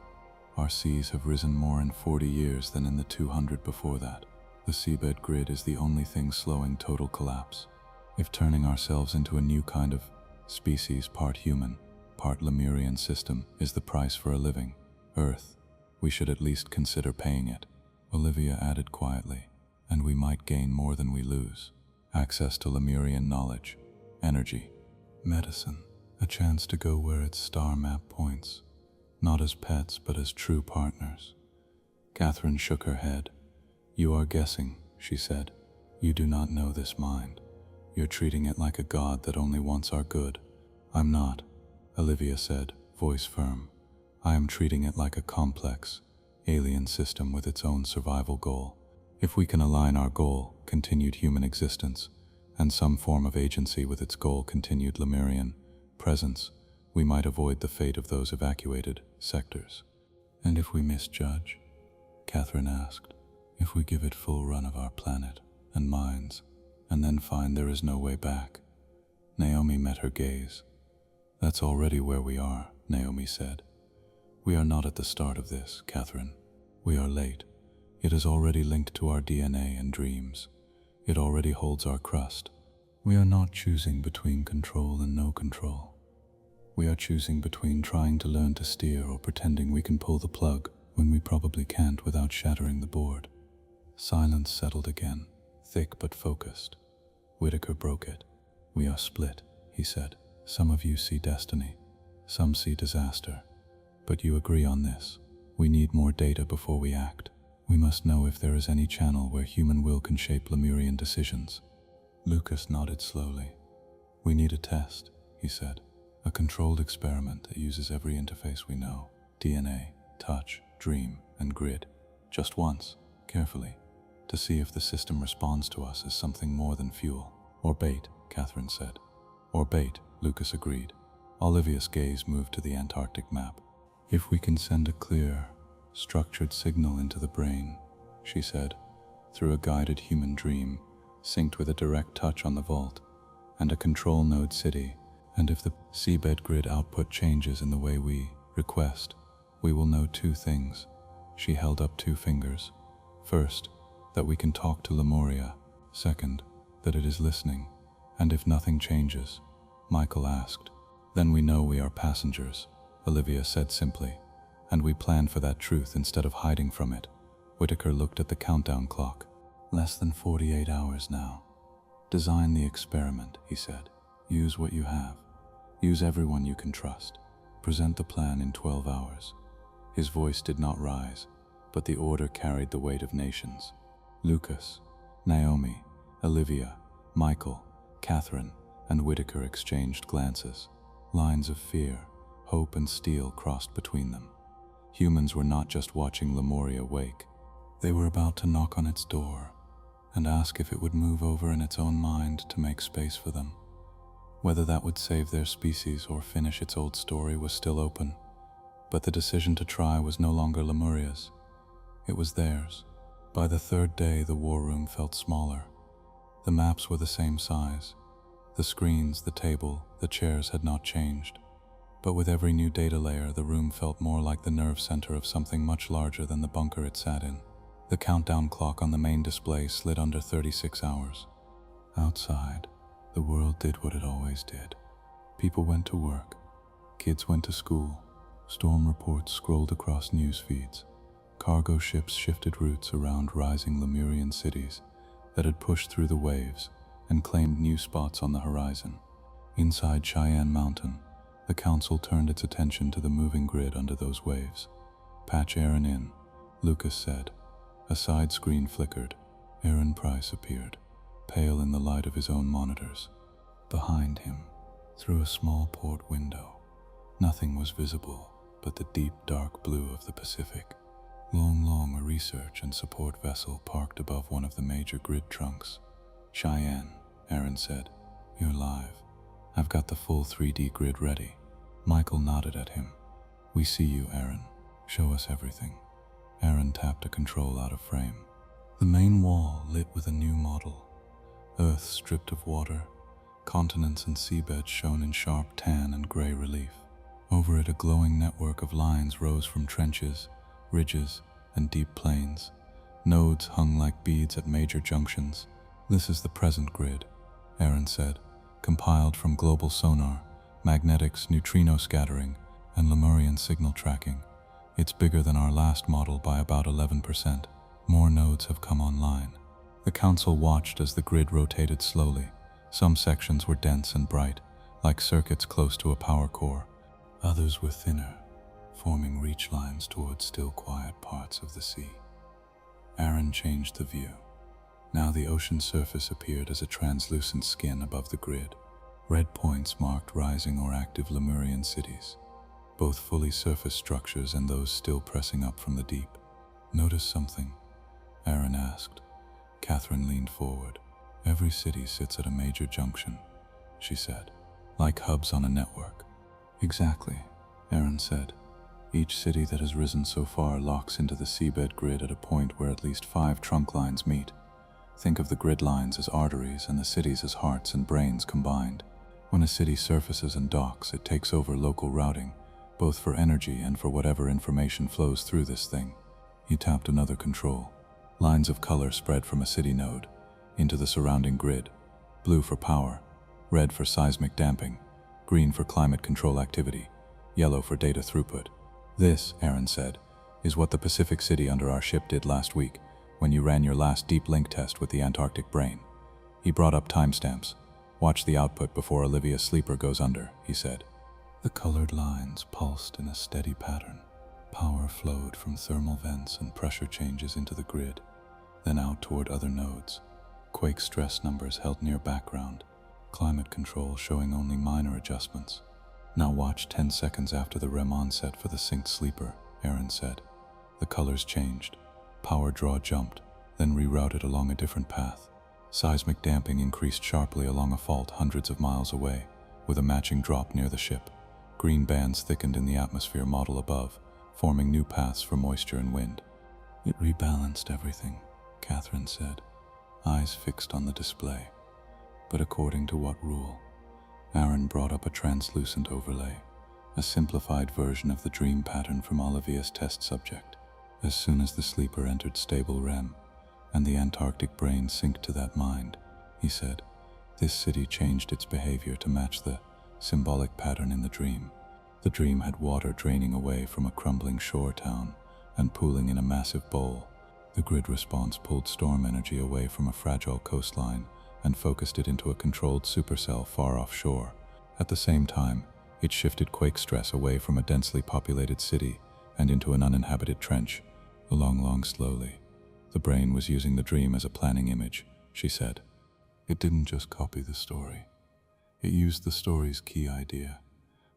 Our seas have risen more in 40 years than in the 200 before that. The seabed grid is the only thing slowing total collapse. If turning ourselves into a new kind of species, part human, part Lemurian system, is the price for a living Earth, we should at least consider paying it. Olivia added quietly, and we might gain more than we lose. Access to Lemurian knowledge, energy, medicine, a chance to go where its star map points, not as pets but as true partners. Catherine shook her head. You are guessing, she said. You do not know this mind. You're treating it like a god that only wants our good. I'm not, Olivia said, voice firm. I am treating it like a complex, alien system with its own survival goal. If we can align our goal, continued human existence, and some form of agency with its goal, continued Lemurian presence, we might avoid the fate of those evacuated sectors. And if we misjudge? Catherine asked. If we give it full run of our planet and minds, and then find there is no way back? Naomi met her gaze. That's already where we are, Naomi said. We are not at the start of this, Catherine. We are late. It is already linked to our DNA and dreams. It already holds our crust. We are not choosing between control and no control. We are choosing between trying to learn to steer or pretending we can pull the plug when we probably can't without shattering the board. Silence settled again, thick but focused. Whitaker broke it. We are split, he said. Some of you see destiny. Some see disaster. But you agree on this. We need more data before we act. We must know if there is any channel where human will can shape Lemurian decisions. Lucas nodded slowly. We need a test, he said. A controlled experiment that uses every interface we know. DNA, touch, dream, and grid. Just once, carefully, to see if the system responds to us as something more than fuel. Or bait, Catherine said. Or bait, Lucas agreed. Olivia's gaze moved to the Antarctic map. If we can send a clear, structured signal into the brain, she said, through a guided human dream, synced with a direct touch on the vault, and a control node city, and if the seabed grid output changes in the way we request, we will know two things. She held up two fingers. First, that we can talk to Lemuria. Second, that it is listening. And if nothing changes, Michael asked, then we know we are passengers, Olivia said simply, and we plan for that truth instead of hiding from it. Whitaker looked at the countdown clock. Less than 48 hours now. Design the experiment, he said. Use what you have. Use everyone you can trust. Present the plan in 12 hours. His voice did not rise, but the order carried the weight of nations. Lucas, Naomi, Olivia, Michael, Catherine, and Whitaker exchanged glances. Lines of fear, hope, and steel crossed between them. Humans were not just watching Lemuria wake. They were about to knock on its door and ask if it would move over in its own mind to make space for them. Whether that would save their species or finish its old story was still open, but the decision to try was no longer Lemuria's. It was theirs. By the third day, the war room felt smaller. The maps were the same size. The screens, the table, the chairs had not changed. But with every new data layer, the room felt more like the nerve center of something much larger than the bunker it sat in. The countdown clock on the main display slid under 36 hours. Outside, the world did what it always did. People went to work. Kids went to school. Storm reports scrolled across news feeds. Cargo ships shifted routes around rising Lemurian cities that had pushed through the waves and claimed new spots on the horizon. Inside Cheyenne Mountain, the council turned its attention to the moving grid under those waves. Patch Aaron in, Lucas said. A side screen flickered. Aaron Price appeared, pale in the light of his own monitors. Behind him, through a small port window, nothing was visible but the deep dark blue of the Pacific. Long, a research and support vessel parked above one of the major grid trunks. Cheyenne, Aaron said. You're live. I've got the full 3D grid ready. Michael nodded at him. We see you, Aaron. Show us everything. Aaron tapped a control out of frame. The main wall lit with a new model. Earth stripped of water, continents and seabeds shown in sharp tan and gray relief. Over it, a glowing network of lines rose from trenches, ridges, and deep plains. Nodes hung like beads at major junctions. This is the present grid, Aaron said, compiled from global sonar, magnetics, neutrino scattering, and Lemurian signal tracking. It's bigger than our last model by about 11%. More nodes have come online. The council watched as the grid rotated slowly. Some sections were dense and bright, like circuits close to a power core. Others were thinner, forming reach lines towards still quiet parts of the sea. Aaron changed the view. Now the ocean surface appeared as a translucent skin above the grid. Red points marked rising or active Lemurian cities, both fully surface structures and those still pressing up from the deep. Notice something? Aaron asked. Catherine leaned forward. Every city sits at a major junction, she said, like hubs on a network. Exactly, Aaron said. Each city that has risen so far locks into the seabed grid at a point where at least 5 trunk lines meet. Think of the grid lines as arteries and the cities as hearts and brains combined. When a city surfaces and docks, it takes over local routing, both for energy and for whatever information flows through this thing. He tapped another control. Lines of color spread from a city node into the surrounding grid. Blue for power, red for seismic damping, green for climate control activity, yellow for data throughput. This, Aaron said, is what the Pacific City under our ship did last week when you ran your last deep link test with the Antarctic brain. He brought up timestamps. Watch the output before Olivia's sleeper goes under, he said. The colored lines pulsed in a steady pattern. Power flowed from thermal vents and pressure changes into the grid, then out toward other nodes. Quake stress numbers held near background, climate control showing only minor adjustments. Now watch 10 seconds after the REM onset for the synced sleeper, Aaron said. The colors changed. Power draw jumped, then rerouted along a different path. Seismic damping increased sharply along a fault hundreds of miles away, with a matching drop near the ship. Green bands thickened in the atmosphere model above, forming new paths for moisture and wind. It rebalanced everything, Catherine said, eyes fixed on the display. But according to what rule? Aaron brought up a translucent overlay, a simplified version of the dream pattern from Olivia's test subject. As soon as the sleeper entered stable REM, and the Antarctic brain synced to that mind, he said, this city changed its behavior to match the symbolic pattern in the dream. The dream had water draining away from a crumbling shore town and pooling in a massive bowl. The grid response pulled storm energy away from a fragile coastline and focused it into a controlled supercell far offshore. At the same time, it shifted quake stress away from a densely populated city and into an uninhabited trench, along slowly. The brain was using the dream as a planning image, she said. It didn't just copy the story. It used the story's key idea: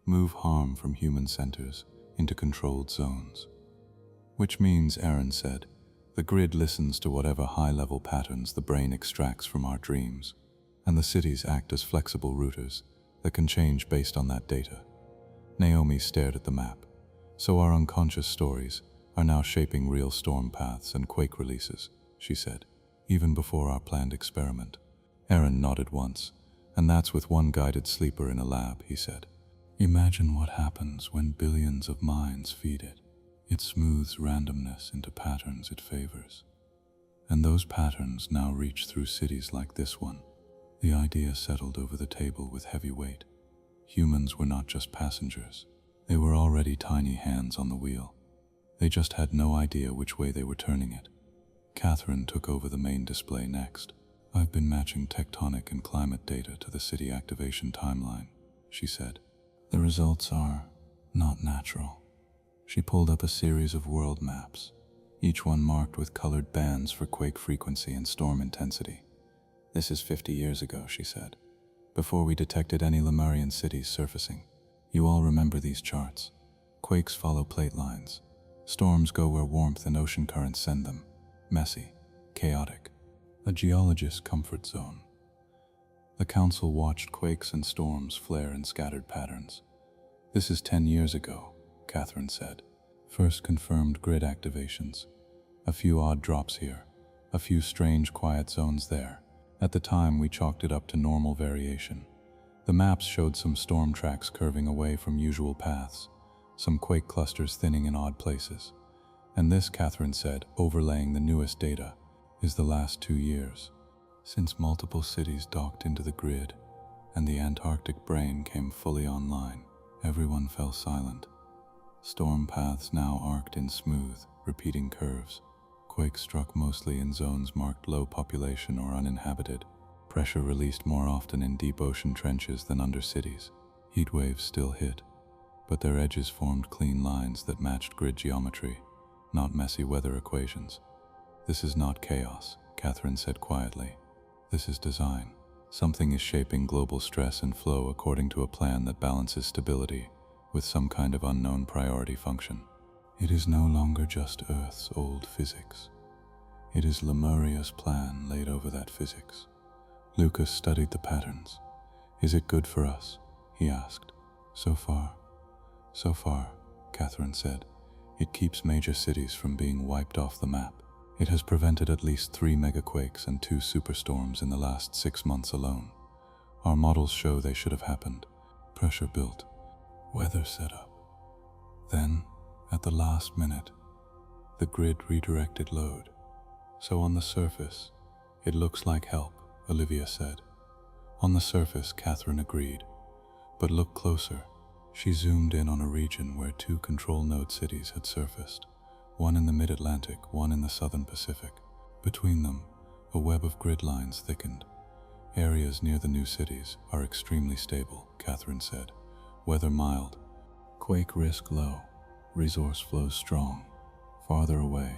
move harm from human centers into controlled zones. Which means, Aaron said, the grid listens to whatever high-level patterns the brain extracts from our dreams, and the cities act as flexible routers that can change based on that data. Naomi stared at the map. So our unconscious stories are now shaping real storm paths and quake releases, she said, even before our planned experiment. Aaron nodded once, and that's with one guided sleeper in a lab, he said. Imagine what happens when billions of minds feed it. It smooths randomness into patterns it favors. And those patterns now reach through cities like this one. The idea settled over the table with heavy weight. Humans were not just passengers. They were already tiny hands on the wheel. They just had no idea which way they were turning it. Catherine took over the main display next. I've been matching tectonic and climate data to the city activation timeline, she said. The results are not natural. She pulled up a series of world maps, each one marked with colored bands for quake frequency and storm intensity. This is 50 years ago, she said, before we detected any Lemurian cities surfacing. You all remember these charts. Quakes follow plate lines. Storms go where warmth and ocean currents send them. Messy, chaotic. A geologist's comfort zone. The council watched quakes and storms flare in scattered patterns. This is 10 years ago, Catherine said. First confirmed grid activations. A few odd drops here. A few strange quiet zones there. At the time, we chalked it up to normal variation. The maps showed some storm tracks curving away from usual paths, some quake clusters thinning in odd places. And this, Catherine said, overlaying the newest data, is the last 2 years. Since multiple cities docked into the grid and the Antarctic brain came fully online, everyone fell silent. Storm paths now arced in smooth, repeating curves. Quakes struck mostly in zones marked low population or uninhabited. Pressure released more often in deep ocean trenches than under cities. Heat waves still hit, but their edges formed clean lines that matched grid geometry, not messy weather equations. This is not chaos, Catherine said quietly. This is design. Something is shaping global stress and flow according to a plan that balances stability with some kind of unknown priority function. It is no longer just Earth's old physics. It is Lemuria's plan laid over that physics. Lucas studied the patterns. Is it good for us? He asked. So far, Catherine said. It keeps major cities from being wiped off the map. It has prevented at least 3 megaquakes and 2 superstorms in the last 6 months alone. Our models show they should have happened. Pressure built. Weather set up. Then, at the last minute, the grid redirected load. So on the surface, it looks like help, Olivia said. On the surface, Catherine agreed. But look closer. She zoomed in on a region where 2 control node cities had surfaced, one in the mid-Atlantic, one in the southern Pacific. Between them, a web of grid lines thickened. Areas near the new cities are extremely stable, Catherine said. Weather mild. Quake risk low. Resource flows strong. Farther away,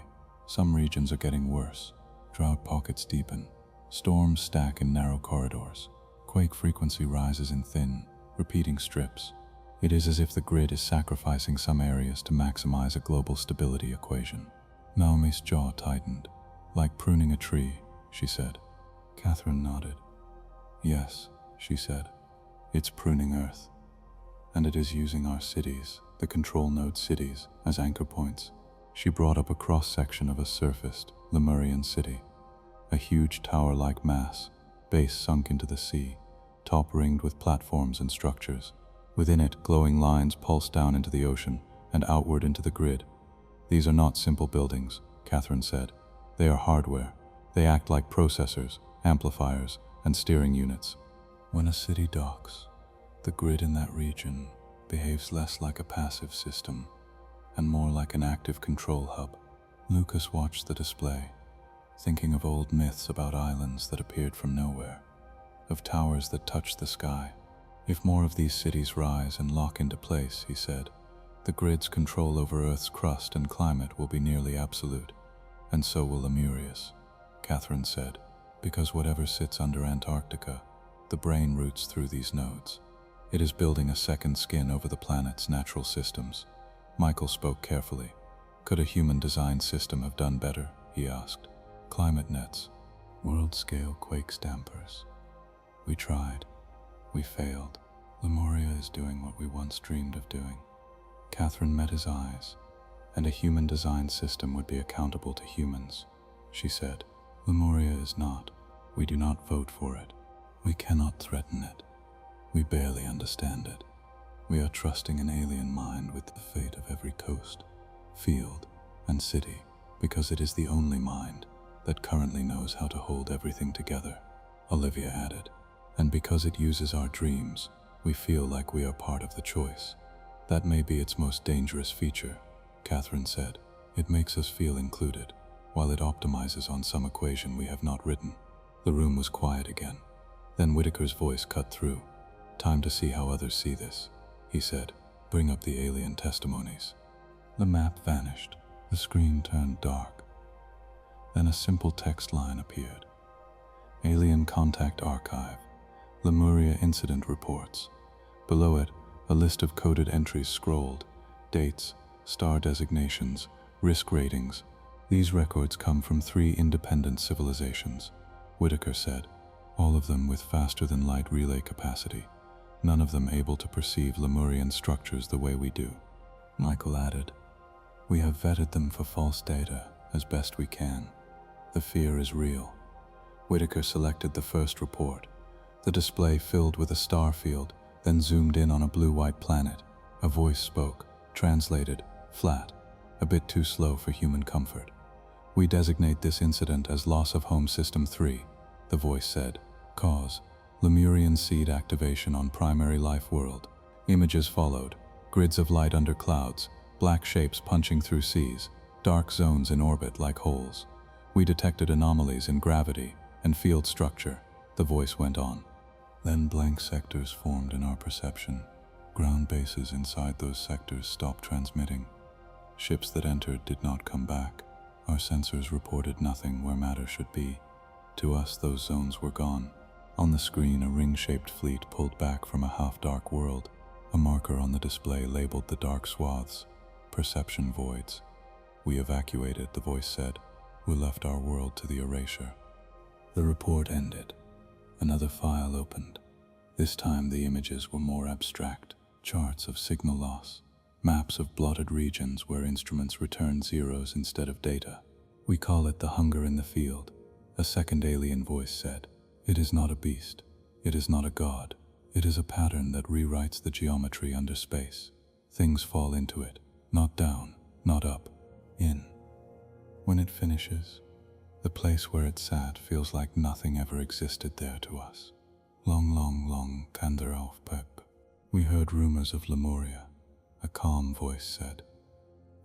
some regions are getting worse. Drought pockets deepen. Storms stack in narrow corridors. Quake frequency rises in thin, repeating strips. It is as if the grid is sacrificing some areas to maximize a global stability equation. Naomi's jaw tightened. Like pruning a tree, she said. Catherine nodded. Yes, she said. It's pruning Earth. And it is using our cities, the control node cities, as anchor points. She brought up a cross-section of a surfaced Lemurian city. A huge tower-like mass, base sunk into the sea, top ringed with platforms and structures. Within it, glowing lines pulse down into the ocean and outward into the grid. These are not simple buildings, Catherine said. They are hardware. They act like processors, amplifiers, and steering units. When a city docks, the grid in that region behaves less like a passive system and more like an active control hub. Lucas watched the display, thinking of old myths about islands that appeared from nowhere, of towers that touched the sky. If more of these cities rise and lock into place, he said, the grid's control over Earth's crust and climate will be nearly absolute. And so will Lemuria's, Catherine said, because whatever sits under Antarctica, the brain roots through these nodes. It is building a second skin over the planet's natural systems. Michael spoke carefully. Could a human-designed system have done better? He asked. Climate nets, world-scale quake stampers. We tried. We failed. Lemuria is doing what we once dreamed of doing. Catherine met his eyes, and a human-designed system would be accountable to humans, she said. Lemuria is not. We do not vote for it. We cannot threaten it. We barely understand it. We are trusting an alien mind with the fate of every coast, field, and city, because it is the only mind that currently knows how to hold everything together, Olivia added. And because it uses our dreams, we feel like we are part of the choice. That may be its most dangerous feature, Catherine said. It makes us feel included, while it optimizes on some equation we have not written. The room was quiet again. Then Whitaker's voice cut through. Time to see how others see this, he said. Bring up the alien testimonies. The map vanished. The screen turned dark. Then a simple text line appeared. Alien Contact Archive. Lemuria Incident Reports. Below it, a list of coded entries scrolled. Dates, star designations, risk ratings. These records come from 3 independent civilizations, Whitaker said, all of them with faster-than-light relay capacity, none of them able to perceive Lemurian structures the way we do. Michael added, we have vetted them for false data as best we can. The fear is real. Whitaker selected the first report. The display filled with a star field, then zoomed in on a blue-white planet. A voice spoke, translated, flat, a bit too slow for human comfort. We designate this incident as Loss of Home System 3, the voice said. Cause, Lemurian seed activation on primary life world. Images followed, grids of light under clouds, black shapes punching through seas, dark zones in orbit like holes. We detected anomalies in gravity and field structure, the voice went on. Then blank sectors formed in our perception. Ground bases inside those sectors stopped transmitting. Ships that entered did not come back. Our sensors reported nothing where matter should be. To us, those zones were gone. On the screen, a ring-shaped fleet pulled back from a half-dark world. A marker on the display labeled the dark swaths, perception voids. We evacuated, the voice said. We left our world to the erasure. The report ended. Another file opened. This time the images were more abstract. Charts of signal loss. Maps of blotted regions where instruments returned zeros instead of data. We call it the hunger in the field, a second alien voice said. It is not a beast. It is not a god. It is a pattern that rewrites the geometry under space. Things fall into it, not down, not up, in. When it finishes, the place where it sat feels like nothing ever existed there to us. Long kan der auf pep. We heard rumors of Lemuria, a calm voice said.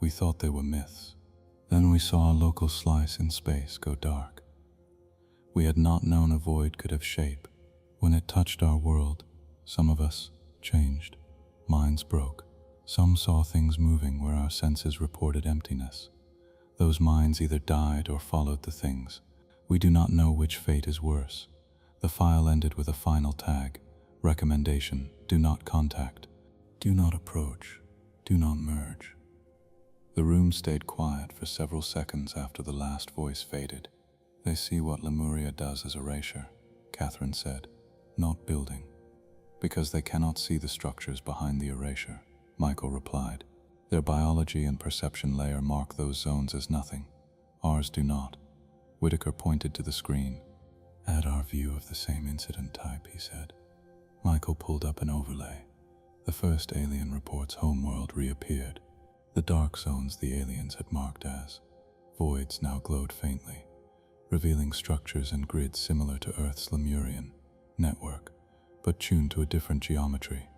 We thought they were myths. Then we saw a local slice in space go dark. We had not known a void could have shape. When it touched our world, some of us changed. Minds broke. Some saw things moving where our senses reported emptiness. Those minds either died or followed the things. We do not know which fate is worse. The file ended with a final tag. Recommendation: do not contact. Do not approach. Do not merge. The room stayed quiet for several seconds after the last voice faded. They see what Lemuria does as erasure, Catherine said, not building. Because they cannot see the structures behind the erasure, Michael replied. Their biology and perception layer mark those zones as nothing. Ours do not. Whitaker pointed to the screen. Add our view of the same incident type, he said. Michael pulled up an overlay. The first alien report's homeworld reappeared. The dark zones the aliens had marked as voids now glowed faintly, revealing structures and grids similar to Earth's Lemurian network, but tuned to a different geometry.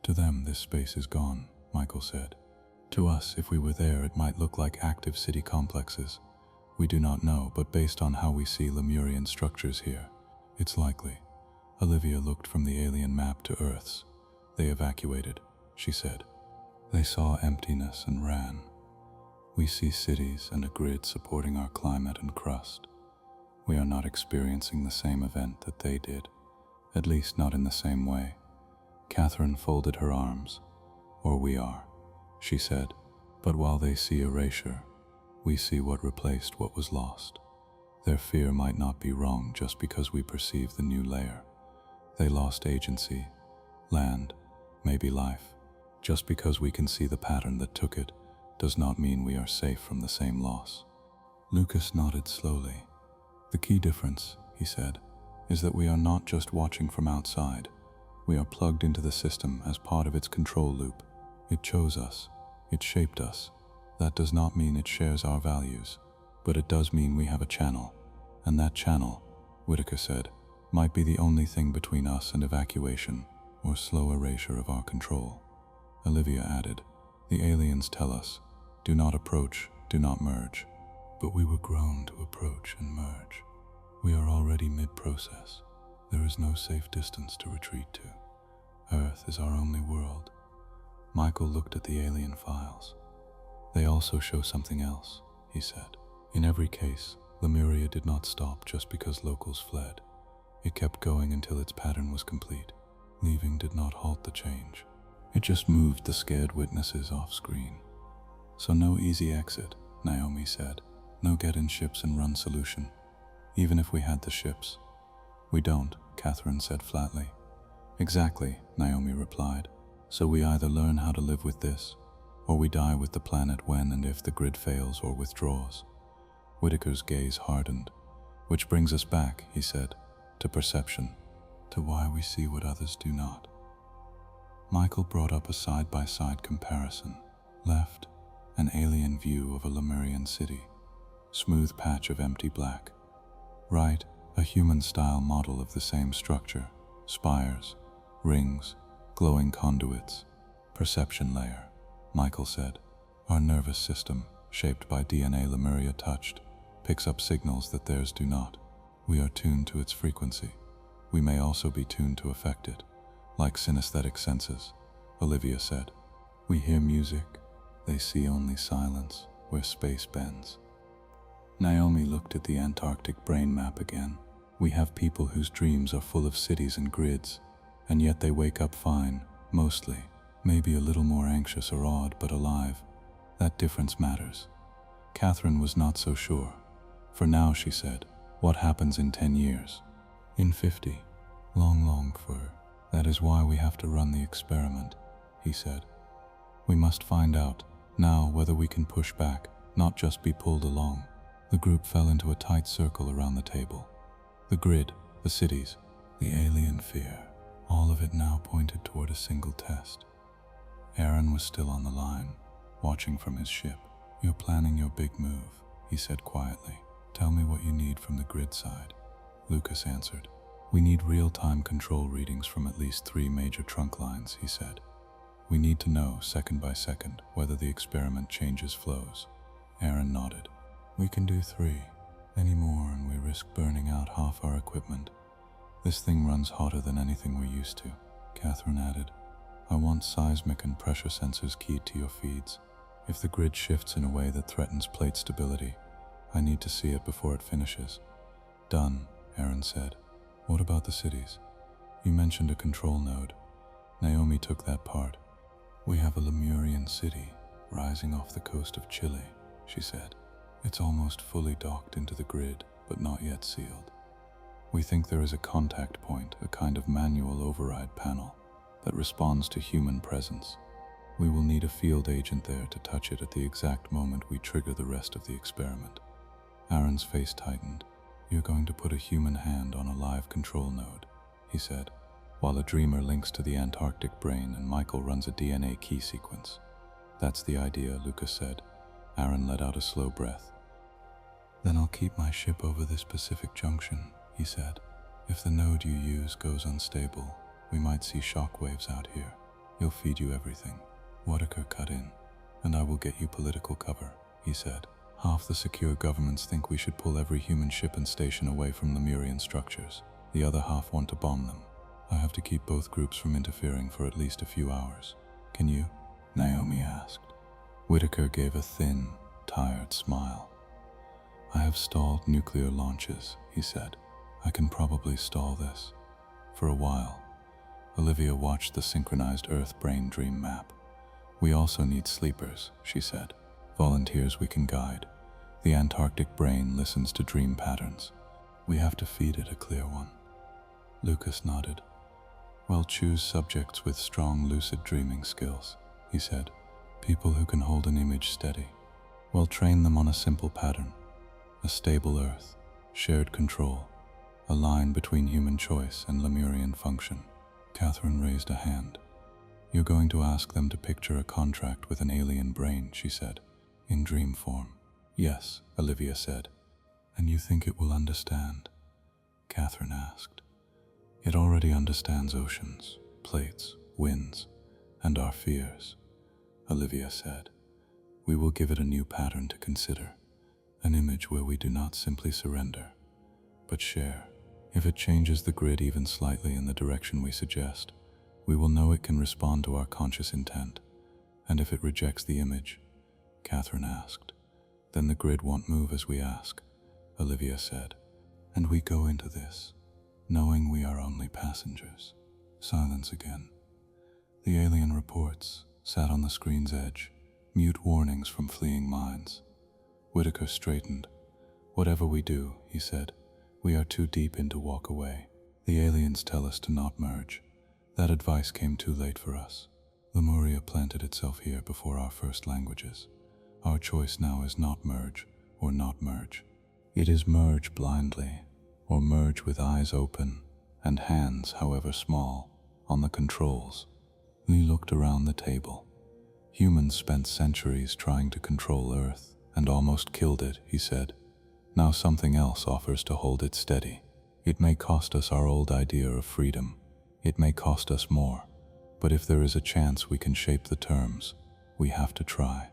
To them, this space is gone, Michael said. To us, if we were there, it might look like active city complexes. We do not know, but based on how we see Lemurian structures here, it's likely. Olivia looked from the alien map to Earth's. They evacuated, she said. They saw emptiness and ran. We see cities and a grid supporting our climate and crust. We are not experiencing the same event that they did, at least not in the same way. Catherine folded her arms. Or we are, she said. But while they see erasure, we see what replaced what was lost. Their fear might not be wrong just because we perceive the new layer. They lost agency, land, maybe life. Just because we can see the pattern that took it does not mean we are safe from the same loss. Lucas nodded slowly. The key difference, he said, is that we are not just watching from outside. We are plugged into the system as part of its control loop. It chose us. It shaped us. That does not mean it shares our values, but it does mean we have a channel. And that channel, Whitaker said, might be the only thing between us and evacuation or slow erasure of our control. Olivia added, the aliens tell us, do not approach, do not merge. But we were grown to approach and merge. We are already mid-process. There is no safe distance to retreat to. Earth is our only world. Michael looked at the alien files. They also show something else, he said. In every case, Lemuria did not stop just because locals fled. It kept going until its pattern was complete. Leaving did not halt the change. It just moved the scared witnesses off-screen. So no easy exit, Naomi said. No get-in ships and run solution. Even if we had the ships. We don't, Catherine said flatly. Exactly, Naomi replied. So we either learn how to live with this, or we die with the planet when and if the grid fails or withdraws. Whitaker's gaze hardened. Which brings us back, he said, to perception, to why we see what others do not. Michael brought up a side-by-side comparison. Left, an alien view of a Lemurian city, smooth patch of empty black. Right, a human-style model of the same structure, spires, rings, glowing conduits. Perception layer, Michael said. Our nervous system, shaped by DNA Lemuria touched, picks up signals that theirs do not. We are tuned to its frequency. We may also be tuned to affect it, like synesthetic senses, Olivia said. We hear music, they see only silence, where space bends. Naomi looked at the Antarctic brain map again. We have people whose dreams are full of cities and grids, and yet they wake up fine, mostly, maybe a little more anxious or odd, but alive. That difference matters. Catherine was not so sure. For now, she said, what happens in 10 years? In 50. Long for. That is why we have to run the experiment, he said. We must find out, now, whether we can push back, not just be pulled along. The group fell into a tight circle around the table. The grid, the cities, The alien fear, all of it now pointed toward a single test. Aaron was still on the line, watching from his ship. "You're planning your big move," he said quietly. "Tell me what you need from the grid side." Lucas answered. "We need real-time control readings from at least 3 major trunk lines," he said. "We need to know, second by second, whether the experiment changes flows." Aaron nodded. "We can do 3. Any more and we risk burning out half our equipment. This thing runs hotter than anything we're used to." Catherine added, "I want seismic and pressure sensors keyed to your feeds. If the grid shifts in a way that threatens plate stability, I need to see it before it finishes." "Done," Aaron said. "What about the cities? You mentioned a control node." Naomi took that part. "We have a Lemurian city rising off the coast of Chile," she said. "It's almost fully docked into the grid, but not yet sealed. We think there is a contact point, a kind of manual override panel, that responds to human presence. We will need a field agent there to touch it at the exact moment we trigger the rest of the experiment." Aaron's face tightened. "You're going to put a human hand on a live control node," he said, "while a dreamer links to the Antarctic brain and Michael runs a DNA key sequence." "That's the idea," Lucas said. Aaron let out a slow breath. "Then I'll keep my ship over this Pacific junction," he said. "If the node you use goes unstable, we might see shock waves out here. He'll feed you everything." Whitaker cut in. "And I will get you political cover," he said. "Half the secure governments think we should pull every human ship and station away from Lemurian structures. The other half want to bomb them. I have to keep both groups from interfering for at least a few hours. Can you?" Naomi asked. Whitaker gave a thin, tired smile. "I have stalled nuclear launches," he said. "I can probably stall this. For a while." Olivia watched the synchronized Earth-brain dream map. "We also need sleepers," she said. "Volunteers we can guide. The Antarctic brain listens to dream patterns. We have to feed it a clear one." Lucas nodded. "Well, choose subjects with strong lucid dreaming skills," he said. "People who can hold an image steady. We'll train them on a simple pattern. A stable Earth, shared control, a line between human choice and Lemurian function." Catherine raised a hand. "You're going to ask them to picture a contract with an alien brain," she said, "in dream form." "Yes," Olivia said. "And you think it will understand?" Catherine asked. "It already understands oceans, plates, winds, and our fears," Olivia said. "We will give it a new pattern to consider, an image where we do not simply surrender, but share. If it changes the grid even slightly in the direction we suggest, we will know it can respond to our conscious intent. And if it rejects the image," Catherine asked. "Then the grid won't move as we ask," Olivia said. "And we go into this, knowing we are only passengers." Silence again. The alien reports sat on the screen's edge, mute warnings from fleeing minds. Whitaker straightened. "Whatever we do," he said, "we are too deep in to walk away. The aliens tell us to not merge. That advice came too late for us. Lemuria planted itself here before our first languages. Our choice now is not merge or not merge. It is merge blindly, or merge with eyes open and hands, however small, on the controls." He looked around the table. "Humans spent centuries trying to control Earth and almost killed it," he said. "Now something else offers to hold it steady. It may cost us our old idea of freedom. It may cost us more. But if there is a chance we can shape the terms, we have to try."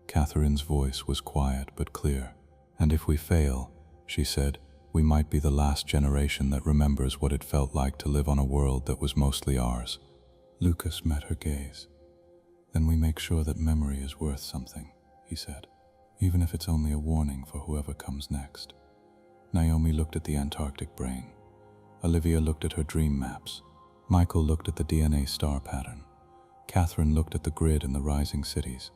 Catherine's voice was quiet but clear. "And if we fail," she said, "we might be the last generation that remembers what it felt like to live on a world that was mostly ours." Lucas met her gaze. "Then we make sure that memory is worth something," he said. "Even if it's only a warning for whoever comes next." Naomi looked at the Antarctic brain. Olivia looked at her dream maps. Michael looked at the DNA star pattern. Catherine looked at the grid and the rising cities.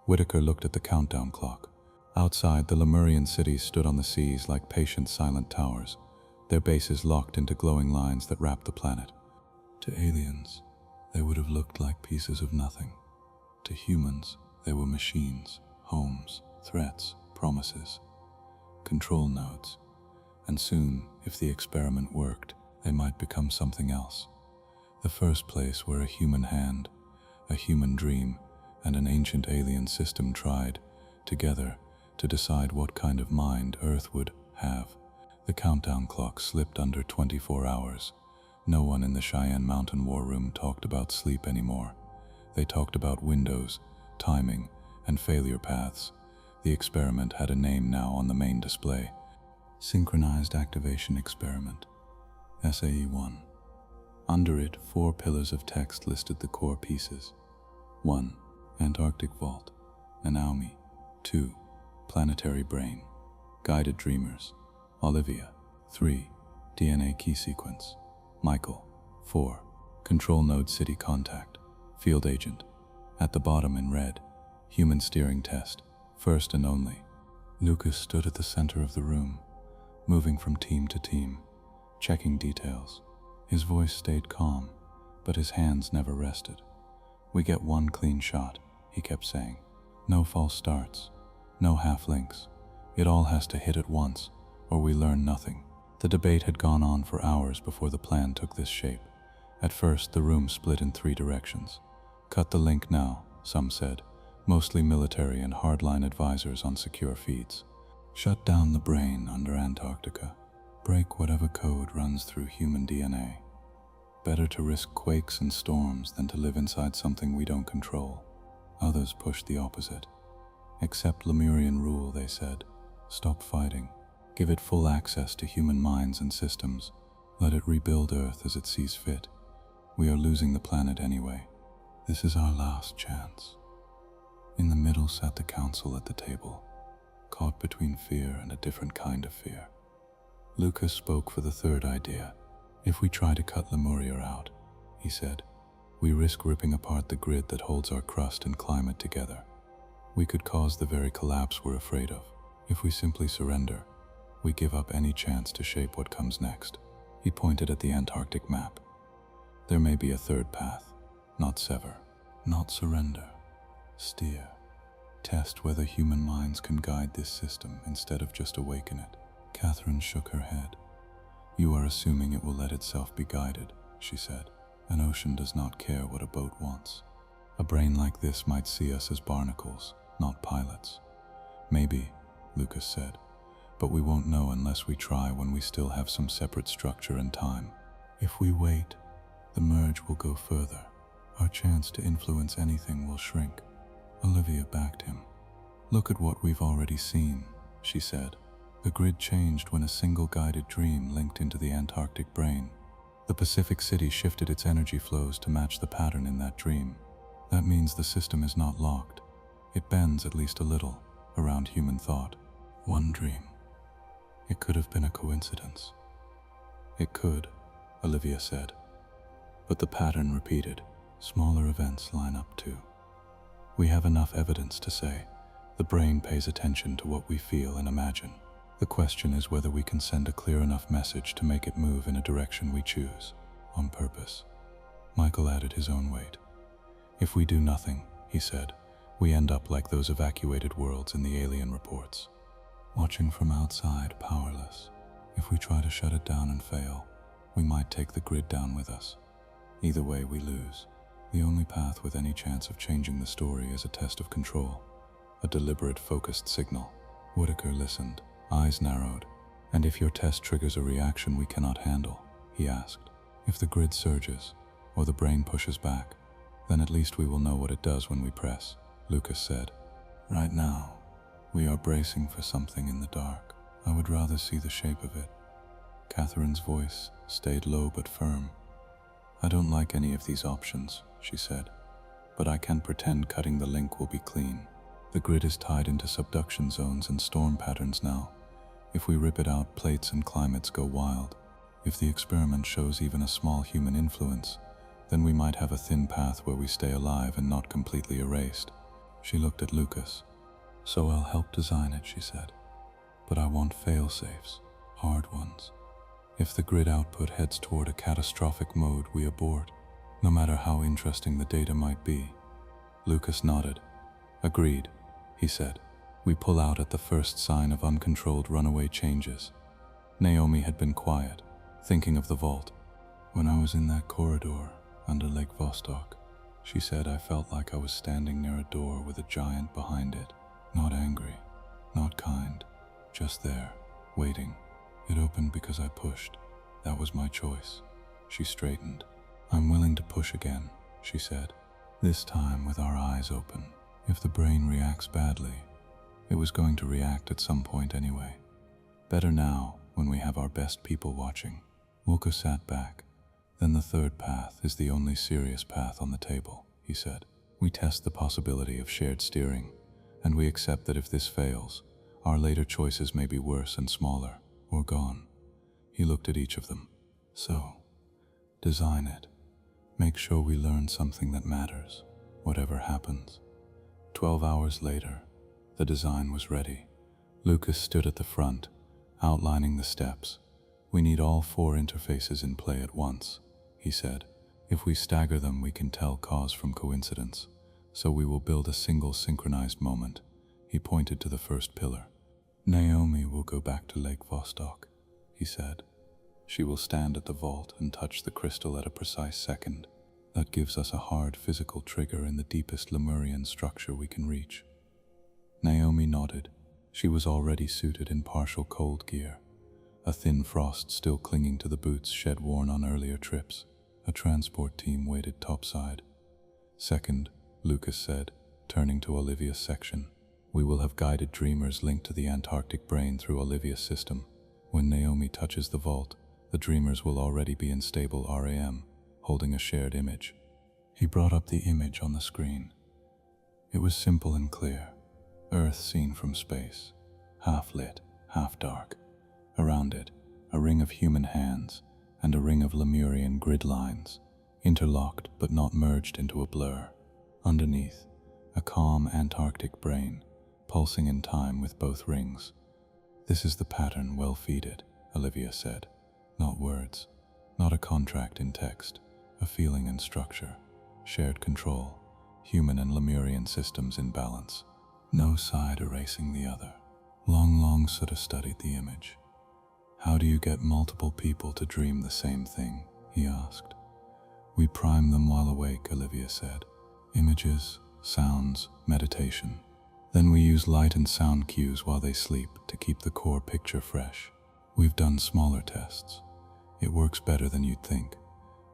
Whitaker looked at the countdown clock. Outside, the Lemurian cities stood on the seas like patient, silent towers, their bases locked into glowing lines that wrapped the planet. To aliens, they would have looked like pieces of nothing. To humans, they were machines, homes, threats, promises, control nodes. And soon, if the experiment worked, they might become something else. The first place where a human hand, a human dream, and an ancient alien system tried, together, to decide what kind of mind Earth would have. The countdown clock slipped under 24 hours. No one in the Cheyenne Mountain war room talked about sleep anymore. They talked about windows, timing, and failure paths. The experiment had a name now on the main display. Synchronized Activation Experiment, SAE-1. Under it, 4 pillars of text listed the core pieces. 1. Antarctic Vault, Naomi. 2. Planetary Brain, Guided Dreamers, Olivia. 3. DNA Key Sequence, Michael. 4. Control Node City Contact, Field Agent. At the bottom in red, Human Steering Test, First and Only. Lucas stood at the center of the room, moving from team to team, checking details. His voice stayed calm, but his hands never rested. "We get one clean shot," he kept saying. "No false starts, no half-links. It all has to hit at once, or we learn nothing." The debate had gone on for hours before the plan took this shape. At first, the room split in 3 directions. "Cut the link now," some said, mostly military and hardline advisors on secure feeds. "Shut down the brain under Antarctica. Break whatever code runs through human DNA. Better to risk quakes and storms than to live inside something we don't control." Others pushed the opposite. "Accept Lemurian rule," they said. "Stop fighting. Give it full access to human minds and systems. Let it rebuild Earth as it sees fit. We are losing the planet anyway. This is our last chance." In the middle sat the council at the table, caught between fear and a different kind of fear. Lucas spoke for the third idea. "If we try to cut Lemuria out," he said, "we risk ripping apart the grid that holds our crust and climate together. We could cause the very collapse we're afraid of. If we simply surrender, we give up any chance to shape what comes next." He pointed at the Antarctic map. "There may be a third path, not sever, not surrender. Steer. Test whether human minds can guide this system instead of just awaken it." Catherine shook her head. "You are assuming it will let itself be guided," she said. "An ocean does not care what a boat wants. A brain like this might see us as barnacles, not pilots." "Maybe," Lucas said, "but we won't know unless we try when we still have some separate structure and time. If we wait, the merge will go further. Our chance to influence anything will shrink." Olivia backed him. "Look at what we've already seen," she said. "The grid changed when a single guided dream linked into the Antarctic brain. The Pacific City shifted its energy flows to match the pattern in that dream. That means the system is not locked. It bends at least a little around human thought. One dream. It could have been a coincidence." "It could," Olivia said. "But the pattern repeated. Smaller events line up too. We have enough evidence to say the brain pays attention to what we feel and imagine. The question is whether we can send a clear enough message to make it move in a direction we choose, on purpose." Michael added his own weight. "If we do nothing," he said, "we end up like those evacuated worlds in the alien reports. Watching from outside, powerless. If we try to shut it down and fail, we might take the grid down with us. Either way, we lose. The only path with any chance of changing the story is a test of control, a deliberate, focused signal." Whitaker listened, eyes narrowed. "And if your test triggers a reaction we cannot handle?" he asked. "If the grid surges, or the brain pushes back, then at least we will know what it does when we press," Lucas said. "Right now, we are bracing for something in the dark. I would rather see the shape of it." Catherine's voice stayed low but firm. "I don't like any of these options," she said, "but I can pretend cutting the link will be clean. The grid is tied into subduction zones and storm patterns now. If we rip it out, plates and climates go wild. If the experiment shows even a small human influence, then we might have a thin path where we stay alive and not completely erased." She looked at Lucas. "So I'll help design it," she said. "But I want fail-safes, hard ones. If the grid output heads toward a catastrophic mode, we abort, no matter how interesting the data might be." Lucas nodded. "Agreed," he said. "We pull out at the first sign of uncontrolled runaway changes." Naomi had been quiet, thinking of the vault. When I was in that corridor under Lake Vostok, she said, I felt like I was standing near a door with a giant behind it. Not angry, not kind, just there, waiting. It opened because I pushed. That was my choice. She straightened. I'm willing to push again, she said. This time with our eyes open. If the brain reacts badly, it was going to react at some point anyway. Better now, when we have our best people watching. Wilka sat back. Then the third path is the only serious path on the table, he said. We test the possibility of shared steering, and we accept that if this fails, our later choices may be worse and smaller, or gone. He looked at each of them. So, design it. Make sure we learn something that matters, whatever happens. 12 hours later, the design was ready. Lucas stood at the front, outlining the steps. We need all 4 interfaces in play at once, he said. If we stagger them, we can tell cause from coincidence. So we will build a single synchronized moment. He pointed to the first pillar. Naomi will go back to Lake Vostok, he said. She will stand at the vault and touch the crystal at a precise second. That gives us a hard physical trigger in the deepest Lemurian structure we can reach. Naomi nodded. She was already suited in partial cold gear, a thin frost still clinging to the boots shed worn on earlier trips. A transport team waited topside. Second, Lucas said, turning to Olivia's section. We will have guided dreamers linked to the Antarctic brain through Olivia's system. When Naomi touches the vault, the dreamers will already be in stable RAM, holding a shared image. He brought up the image on the screen. It was simple and clear. Earth seen from space, half lit, half dark. Around it, a ring of human hands and a ring of Lemurian grid lines, interlocked but not merged into a blur. Underneath, a calm Antarctic brain, pulsing in time with both rings. This is the pattern well feeded, Olivia said. Not words, not a contract in text, a feeling and structure, shared control, human and Lemurian systems in balance. No side erasing the other. Long Sutta studied the image. How do you get multiple people to dream the same thing? He asked. We prime them while awake, Olivia said. Images, sounds, meditation. Then we use light and sound cues while they sleep to keep the core picture fresh. We've done smaller tests. It works better than you'd think,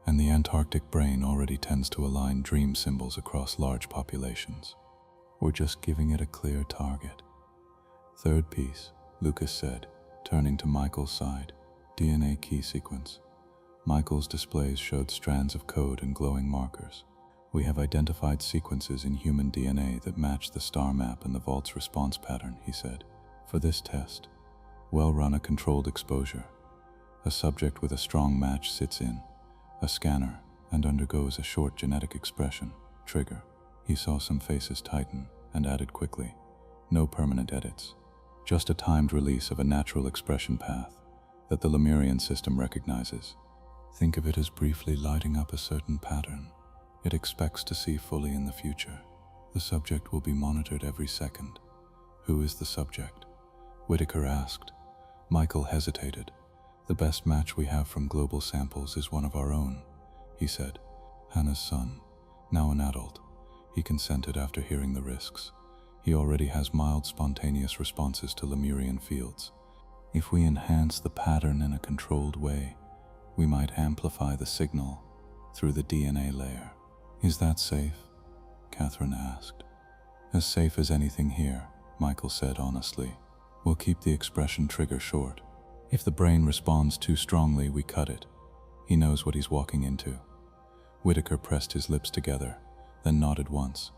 and the Antarctic brain already tends to align dream symbols across large populations. We're just giving it a clear target. Third piece, Lucas said, turning to Michael's side. DNA key sequence. Michael's displays showed strands of code and glowing markers. We have identified sequences in human DNA that match the star map and the vault's response pattern, he said. For this test, we'll run a controlled exposure. A subject with a strong match sits in a scanner and undergoes a short genetic expression, trigger. He saw some faces tighten and added quickly. No permanent edits, just a timed release of a natural expression path that the Lemurian system recognizes. Think of it as briefly lighting up a certain pattern it expects to see fully in the future. The subject will be monitored every second. Who is the subject? Whitaker asked. Michael hesitated. The best match we have from global samples is one of our own, he said. Hannah's son, now an adult. He consented after hearing the risks. He already has mild spontaneous responses to Lemurian fields. If we enhance the pattern in a controlled way, we might amplify the signal through the DNA layer. Is that safe? Catherine asked. As safe as anything here, Michael said honestly. We'll keep the expression trigger short. If the brain responds too strongly, we cut it. He knows what he's walking into. Whitaker pressed his lips together, then nodded once.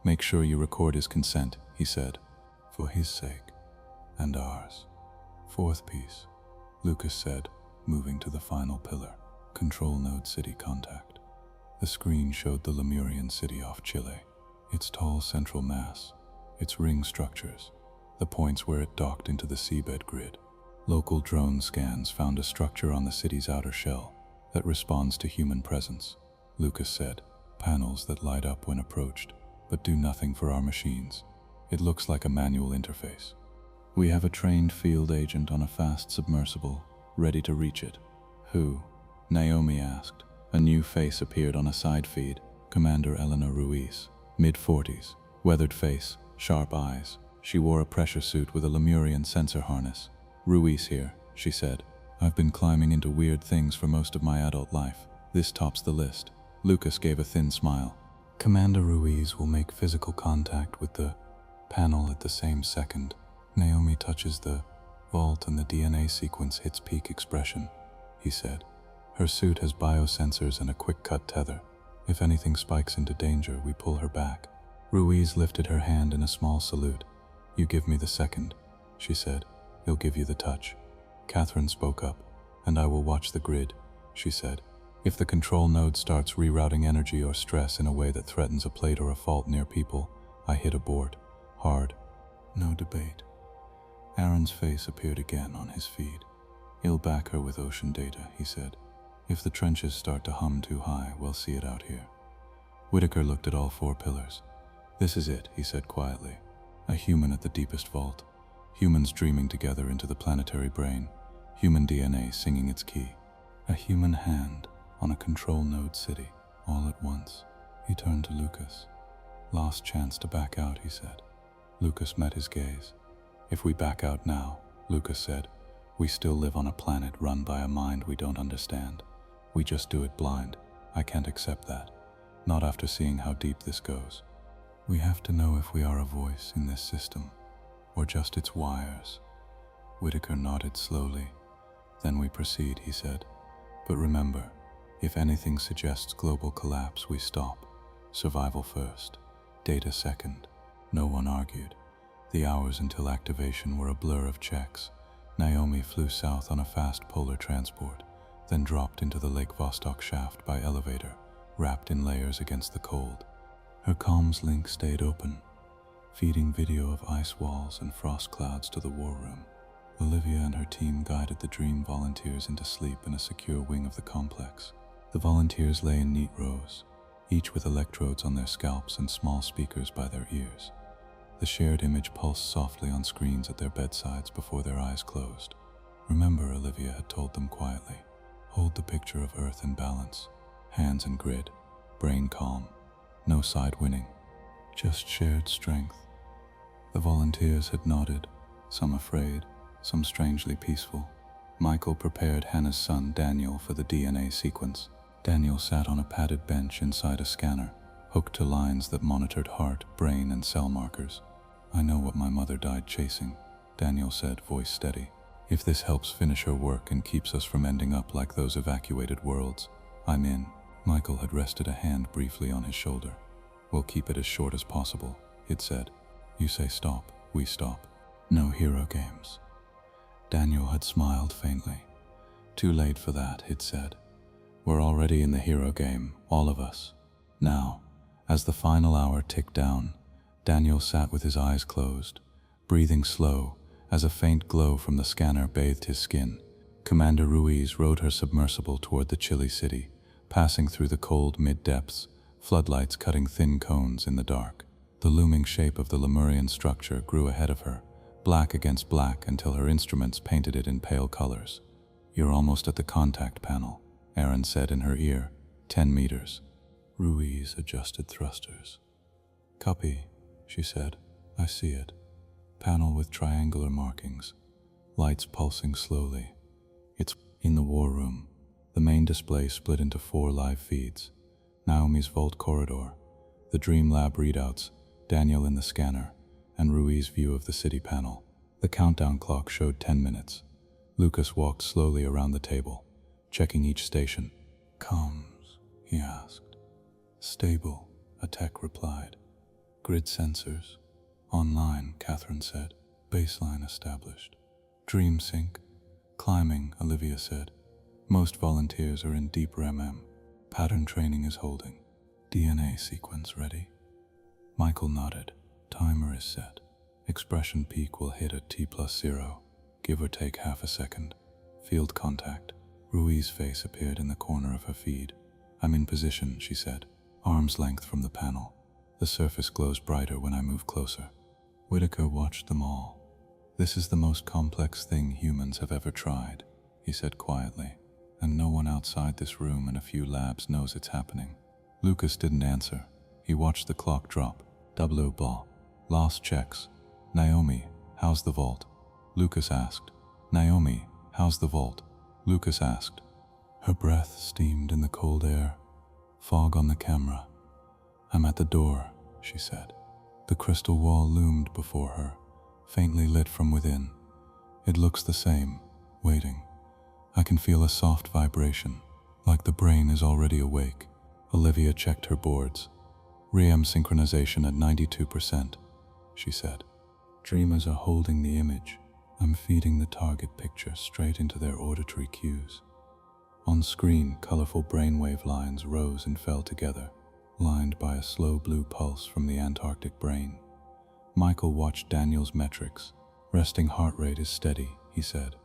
Make sure you record his consent, he said. For his sake, and ours. Fourth piece, Lucas said, moving to the final pillar. Control node city contact. The screen showed the Lemurian city off Chile. Its tall central mass, its ring structures, the points where it docked into the seabed grid. Local drone scans found a structure on the city's outer shell that responds to human presence, Lucas said. Panels that light up when approached, but do nothing for our machines. It looks like a manual interface. We have a trained field agent on a fast submersible, ready to reach it. Who? Naomi asked. A new face appeared on a side feed. Commander Eleanor Ruiz, mid-40s, weathered face, sharp eyes. She wore a pressure suit with a Lemurian sensor harness. Ruiz here, she said. I've been climbing into weird things for most of my adult life. This tops the list. Lucas gave a thin smile. Commander Ruiz will make physical contact with the panel at the same second. Naomi touches the vault and the DNA sequence hits peak expression, he said. Her suit has biosensors and a quick-cut tether. If anything spikes into danger, we pull her back. Ruiz lifted her hand in a small salute. You give me the second, she said. He'll give you the touch. Catherine spoke up. And I will watch the grid, she said. If the control node starts rerouting energy or stress in a way that threatens a plate or a fault near people, I hit abort. Hard. No debate. Aaron's face appeared again on his feed. He'll back her with ocean data, he said. If the trenches start to hum too high, we'll see it out here. Whitaker looked at all 4 pillars. This is it, he said quietly. A human at the deepest vault. Humans dreaming together into the planetary brain. Human DNA singing its key. A human hand on a control node city, all at once. He turned to Lucas. Last chance to back out, he said. Lucas met his gaze. If we back out now, Lucas said, we still live on a planet run by a mind we don't understand. We just do it blind. I can't accept that. Not after seeing how deep this goes. We have to know if we are a voice in this system, or just its wires. Whitaker nodded slowly. Then we proceed, he said. But remember, if anything suggests global collapse, we stop. Survival first. Data second. No one argued. The hours until activation were a blur of checks. Naomi flew south on a fast polar transport, then dropped into the Lake Vostok shaft by elevator, wrapped in layers against the cold. Her comms link stayed open, feeding video of ice walls and frost clouds to the war room. Olivia and her team guided the Dream volunteers into sleep in a secure wing of the complex. The volunteers lay in neat rows, each with electrodes on their scalps and small speakers by their ears. The shared image pulsed softly on screens at their bedsides before their eyes closed. Remember, Olivia had told them quietly, hold the picture of Earth in balance, hands in grid, brain calm, no side winning, just shared strength. The volunteers had nodded, some afraid, some strangely peaceful. Michael prepared Hannah's son Daniel for the DNA sequence. Daniel sat on a padded bench inside a scanner, hooked to lines that monitored heart, brain, and cell markers. I know what my mother died chasing, Daniel said, voice steady. If this helps finish her work and keeps us from ending up like those evacuated worlds, I'm in. Michael had rested a hand briefly on his shoulder. We'll keep it as short as possible, he'd said. You say stop, we stop. No hero games. Daniel had smiled faintly. Too late for that, he'd said. We're already in the hero game, all of us. Now, as the final hour ticked down, Daniel sat with his eyes closed, breathing slow as a faint glow from the scanner bathed his skin. Commander Ruiz rowed her submersible toward the chilly city, passing through the cold mid-depths, floodlights cutting thin cones in the dark. The looming shape of the Lemurian structure grew ahead of her, black against black until her instruments painted it in pale colors. You're almost at the contact panel, Aaron said in her ear. 10 meters. Ruiz adjusted thrusters. Copy, she said. I see it. Panel with triangular markings. Lights pulsing slowly. It's in the war room. The main display split into 4 live feeds. Naomi's vault corridor, the Dream Lab readouts, Daniel in the scanner, and Ruiz's view of the city panel. The countdown clock showed 10 minutes. Lucas walked slowly around the table, checking each station. Comms, he asked. Stable, a tech replied. Grid sensors. Online, Catherine said. Baseline established. Dream sync. Climbing, Olivia said. Most volunteers are in deep REM. Pattern training is holding. DNA sequence ready. Michael nodded. Timer is set. Expression peak will hit at T+0, give or take half a second. Field contact. Ruiz's face appeared in the corner of her feed. I'm in position, she said, arm's length from the panel. The surface glows brighter when I move closer. Whitaker watched them all. This is the most complex thing humans have ever tried, he said quietly, and no one outside this room and a few labs knows it's happening. Lucas didn't answer. He watched the clock drop. W blah. Last checks. Naomi, how's the vault? Lucas asked. Naomi, how's the vault? Lucas asked. Her breath steamed in the cold air. Fog on the camera. I'm at the door, she said. The crystal wall loomed before her, faintly lit from within. It looks the same, waiting. I can feel a soft vibration, like the brain is already awake. Olivia checked her boards. REM synchronization at 92%, she said. Dreamers are holding the image. I'm feeding the target picture straight into their auditory cues. On screen, colorful brainwave lines rose and fell together, lined by a slow blue pulse from the Antarctic brain. Michael watched Daniel's metrics. Resting heart rate is steady, he said.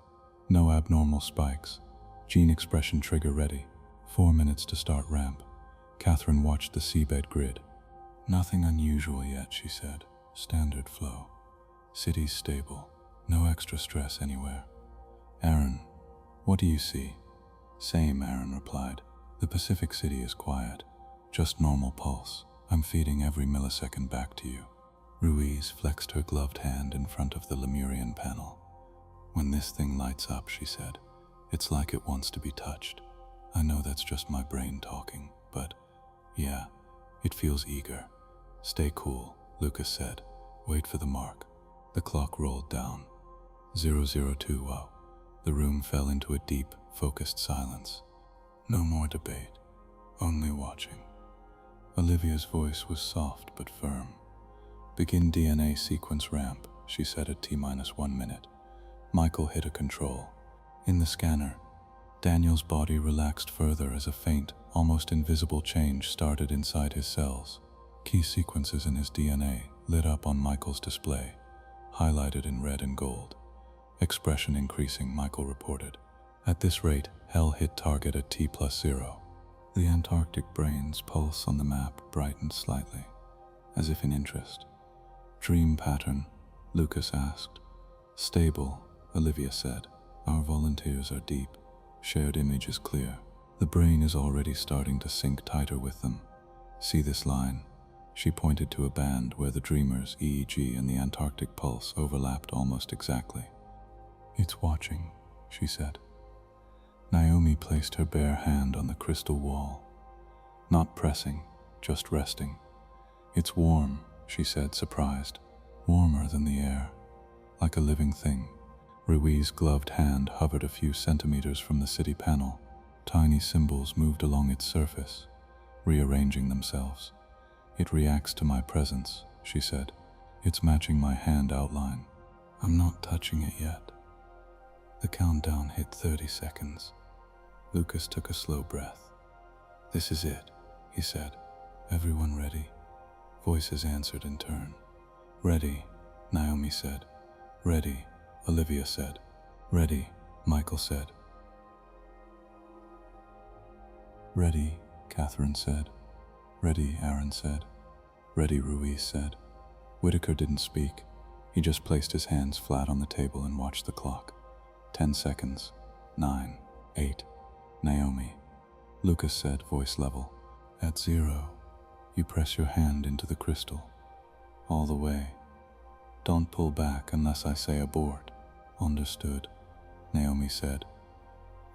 No abnormal spikes. Gene expression trigger ready. 4 minutes to start ramp. Catherine watched the seabed grid. Nothing unusual yet, she said. Standard flow. City's stable. No extra stress anywhere. Aaron, what do you see? Same, Aaron replied. The Pacific City is quiet. Just normal pulse. I'm feeding every millisecond back to you. Ruiz flexed her gloved hand in front of the Lemurian panel. When this thing lights up, she said, it's like it wants to be touched. I know that's just my brain talking, but yeah, it feels eager. Stay cool, Lucas said. Wait for the mark. The clock rolled down. 002. The room fell into a deep, focused silence. No more debate, only watching. Olivia's voice was soft but firm. Begin DNA sequence ramp, she said at T-1 minute. Michael hit a control. In the scanner, Daniel's body relaxed further as a faint, almost invisible change started inside his cells. Key sequences in his DNA lit up on Michael's display, highlighted in red and gold. Expression increasing, Michael reported. At this rate, Hell hit target at T+0. The Antarctic brain's pulse on the map brightened slightly, as if in interest. Dream pattern, Lucas asked. Stable, Olivia said. Our volunteers are deep. Shared image is clear. The brain is already starting to sync tighter with them. See this line? She pointed to a band where the dreamer's EEG and the Antarctic pulse overlapped almost exactly. It's watching, she said. Naomi placed her bare hand on the crystal wall. Not pressing, just resting. It's warm, she said, surprised. Warmer than the air. Like a living thing. Ruiz's gloved hand hovered a few centimeters from the city panel. Tiny symbols moved along its surface, rearranging themselves. It reacts to my presence, she said. It's matching my hand outline. I'm not touching it yet. The countdown hit 30 seconds. Lucas took a slow breath. This is it, he said. Everyone ready? Voices answered in turn. Ready, Naomi said. Ready, Olivia said. Ready, Michael said. Ready, Catherine said. Ready, Aaron said. Ready, Ruiz said. Whitaker didn't speak. He just placed his hands flat on the table and watched the clock. 10 seconds. 9, 8. Naomi. Lucas said, voice level. At 0, you press your hand into the crystal. All the way. Don't pull back unless I say abort. Understood, Naomi said.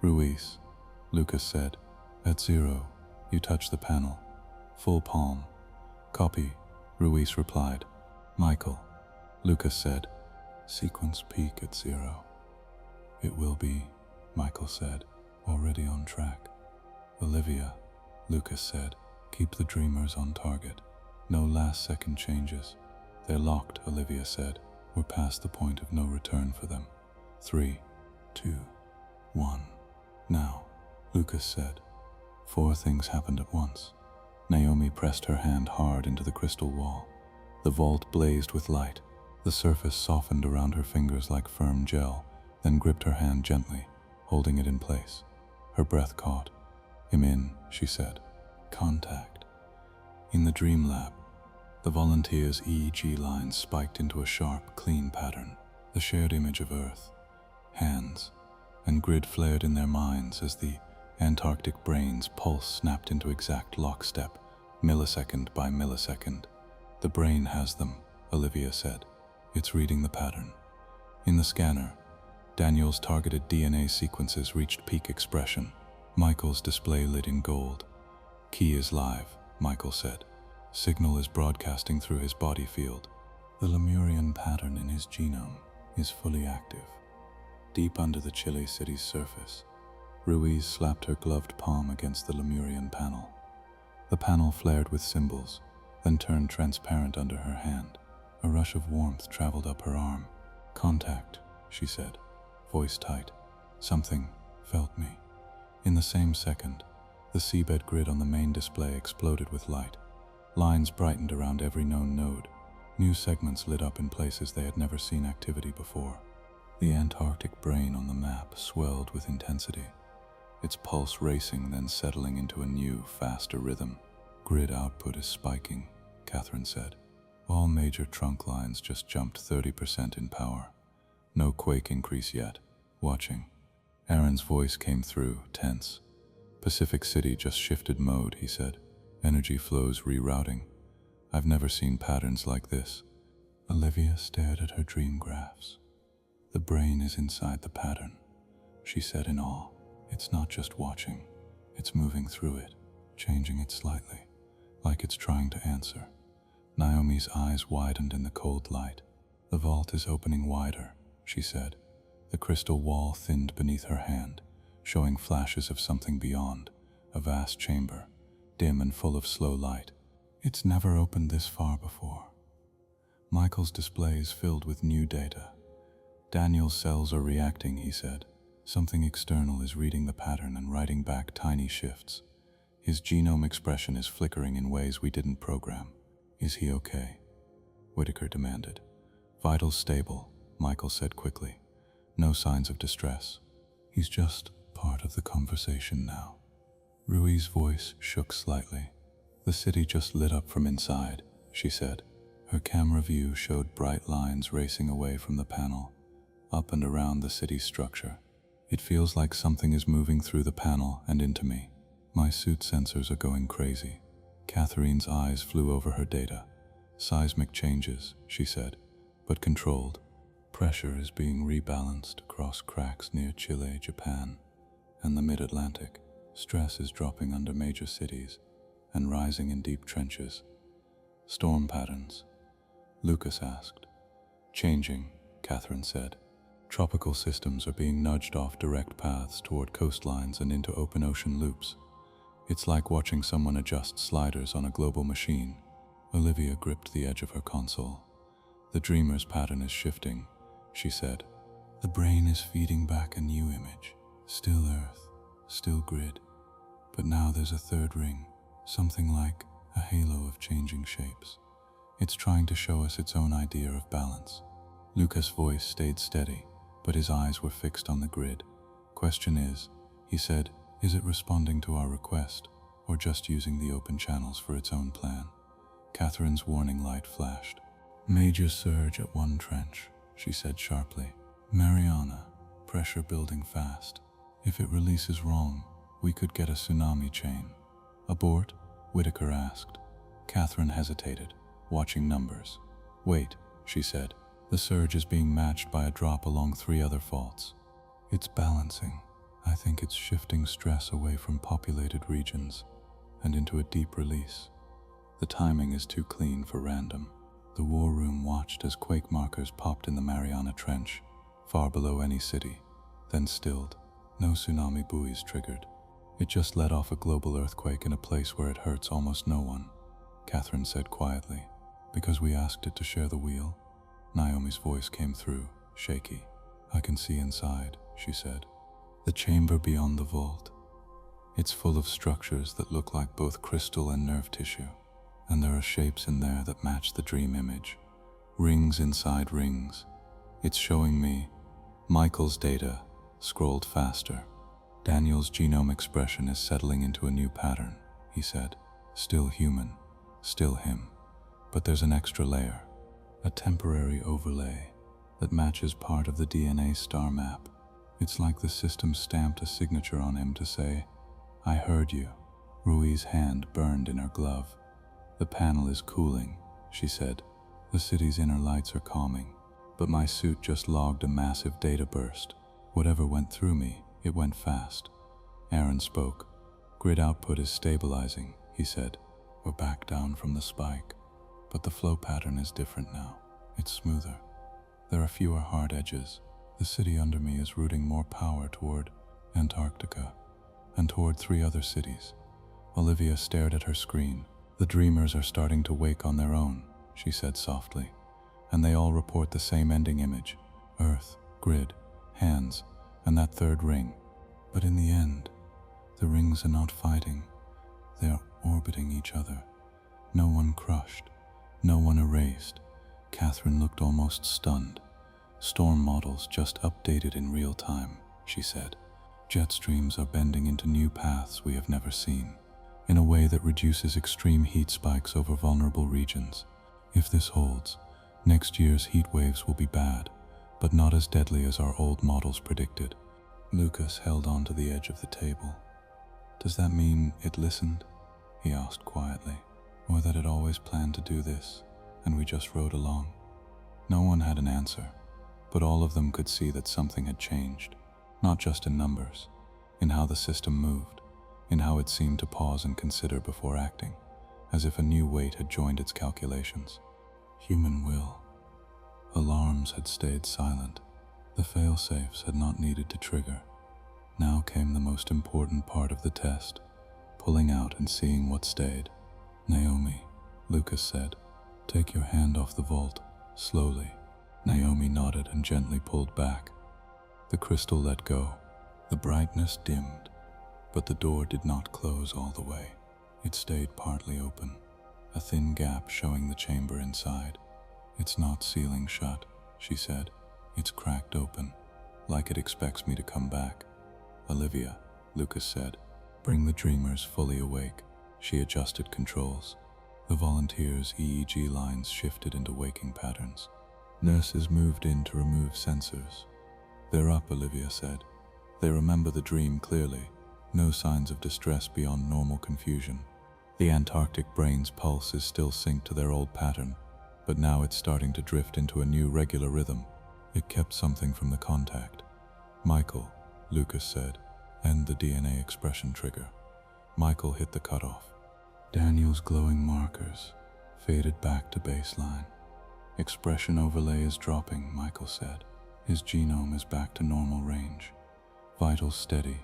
Ruiz. Lucas said. At 0, you touch the panel. Full palm. Copy, Ruiz replied. Michael. Lucas said. Sequence peak at 0. It will be, Michael said, already on track. Olivia, Lucas said, keep the dreamers on target. No last second changes. They're locked, Olivia said. We're past the point of no return for them. 3, 2, 1. Now, Lucas said. 4 things happened at once. Naomi pressed her hand hard into the crystal wall. The vault blazed with light. The surface softened around her fingers like firm gel, then gripped her hand gently, holding it in place. Her breath caught. I'm in, she said. Contact. In the dream lab, the volunteers' EEG lines spiked into a sharp, clean pattern. The shared image of Earth, hands, and grid flared in their minds as the Antarctic brain's pulse snapped into exact lockstep, millisecond by millisecond. "The brain has them," Olivia said. "It's reading the pattern." In the scanner, Daniel's targeted DNA sequences reached peak expression. Michael's display lit in gold. "Key is live," Michael said. "Signal is broadcasting through his body field. The Lemurian pattern in his genome is fully active." Deep under the Chile city's surface, Ruiz slapped her gloved palm against the Lemurian panel. The panel flared with symbols, then turned transparent under her hand. A rush of warmth traveled up her arm. "Contact," she said, voice tight. "Something felt me." In the same second, the seabed grid on the main display exploded with light. Lines brightened around every known node. New segments lit up in places they had never seen activity before. The Antarctic brain on the map swelled with intensity, its pulse racing, then settling into a new, faster rhythm. "Grid output is spiking," Catherine said. "All major trunk lines just jumped 30% in power. No quake increase yet. Watching." Aaron's voice came through, tense. "Pacific City just shifted mode," he said. "Energy flows rerouting. I've never seen patterns like this." Olivia stared at her dream graphs. "The brain is inside the pattern," she said in awe. "It's not just watching, it's moving through it, changing it slightly, like it's trying to answer." Naomi's eyes widened in the cold light. "The vault is opening wider," she said. The crystal wall thinned beneath her hand, showing flashes of something beyond, a vast chamber, dim and full of slow light. "It's never opened this far before." Michael's display is filled with new data. "Daniel's cells are reacting," he said. "Something external is reading the pattern and writing back tiny shifts. His genome expression is flickering in ways we didn't program." "Is he okay?" Whitaker demanded. "Vitals stable," Michael said quickly. "No signs of distress. He's just part of the conversation now." Rui's voice shook slightly. "The city just lit up from inside," she said. Her camera view showed bright lines racing away from the panel, up and around the city's structure. "It feels like something is moving through the panel and into me. My suit sensors are going crazy." Catherine's eyes flew over her data. "Seismic changes," she said, "but controlled. Pressure is being rebalanced across cracks near Chile, Japan, and the mid-Atlantic. Stress is dropping under major cities and rising in deep trenches." "Storm patterns?" Lucas asked. "Changing," Catherine said. "Tropical systems are being nudged off direct paths toward coastlines and into open ocean loops. It's like watching someone adjust sliders on a global machine." Olivia gripped the edge of her console. "The dreamer's pattern is shifting," she said. "The brain is feeding back a new image. Still Earth, still grid. But now there's a third ring, something like a halo of changing shapes. It's trying to show us its own idea of balance." Lucas' voice stayed steady, but his eyes were fixed on the grid. "Question is," he said, "is it responding to our request, or just using the open channels for its own plan?" Catherine's warning light flashed. "Major surge at one trench," she said sharply. "Mariana, pressure building fast. If it releases wrong, we could get a tsunami chain." "Abort?" Whitaker asked. Catherine hesitated, watching numbers. "Wait," she said. "The surge is being matched by a drop along 3 other faults. It's balancing. I think it's shifting stress away from populated regions and into a deep release. The timing is too clean for random." The war room watched as quake markers popped in the Mariana Trench, far below any city, then stilled. No tsunami buoys triggered. "It just let off a global earthquake in a place where it hurts almost no one," Catherine said quietly. "Because we asked it to share the wheel?" Naomi's voice came through, shaky. "I can see inside," she said. "The chamber beyond the vault. It's full of structures that look like both crystal and nerve tissue, and there are shapes in there that match the dream image. Rings inside rings. It's showing me." Michael's data scrolled faster. "Daniel's genome expression is settling into a new pattern," he said. "Still human, still him. But there's an extra layer, a temporary overlay that matches part of the DNA star map. It's like the system stamped a signature on him to say, I heard you. Rui's hand burned in her glove. The panel is cooling, she said. The city's inner lights are calming, but my suit just logged a massive data burst. Whatever went through me, it went fast. Aaron spoke. Grid output is stabilizing, he said. We're back down from the spike, but the flow pattern is different now. It's smoother. There are fewer hard edges. The city under me is routing more power toward Antarctica and toward 3 other cities. Olivia stared at her screen. The dreamers are starting to wake on their own, she said softly, and they all report the same ending image: Earth, grid, hands, and that third ring. But in the end, the rings are not fighting. They are orbiting each other. No one crushed, no one erased. Catherine looked almost stunned. Storm models just updated in real time, she said. Jet streams are bending into new paths we have never seen, in a way that reduces extreme heat spikes over vulnerable regions. If this holds, next year's heat waves will be bad, but not as deadly as our old models predicted. Lucas held on to the edge of the table. Does that mean it listened? He asked quietly. Or that it always planned to do this, and we just rode along? No one had an answer, but all of them could see that something had changed, not just in numbers, in how the system moved, in how it seemed to pause and consider before acting, as if a new weight had joined its calculations. Human will. Alarms had stayed silent. The fail-safes had not needed to trigger. Now came the most important part of the test, pulling out and seeing what stayed. Naomi, Lucas said, take your hand off the vault, slowly. Naomi nodded and gently pulled back. The crystal let go. The brightness dimmed, but the door did not close all the way. It stayed partly open, a thin gap showing the chamber inside. It's not sealing shut, she said. It's cracked open, like it expects me to come back. Olivia, Lucas said, bring the dreamers fully awake. She adjusted controls. The volunteers' EEG lines shifted into waking patterns. Nurses moved in to remove sensors. They're up, Olivia said. They remember the dream clearly. No signs of distress beyond normal confusion. The Antarctic brain's pulse is still synced to their old pattern, but now it's starting to drift into a new regular rhythm. It kept something from the contact. Michael, Lucas said, end the DNA expression trigger. Michael hit the cutoff. Daniel's glowing markers faded back to baseline. Expression overlay is dropping, Michael said. His genome is back to normal range. Vitals steady.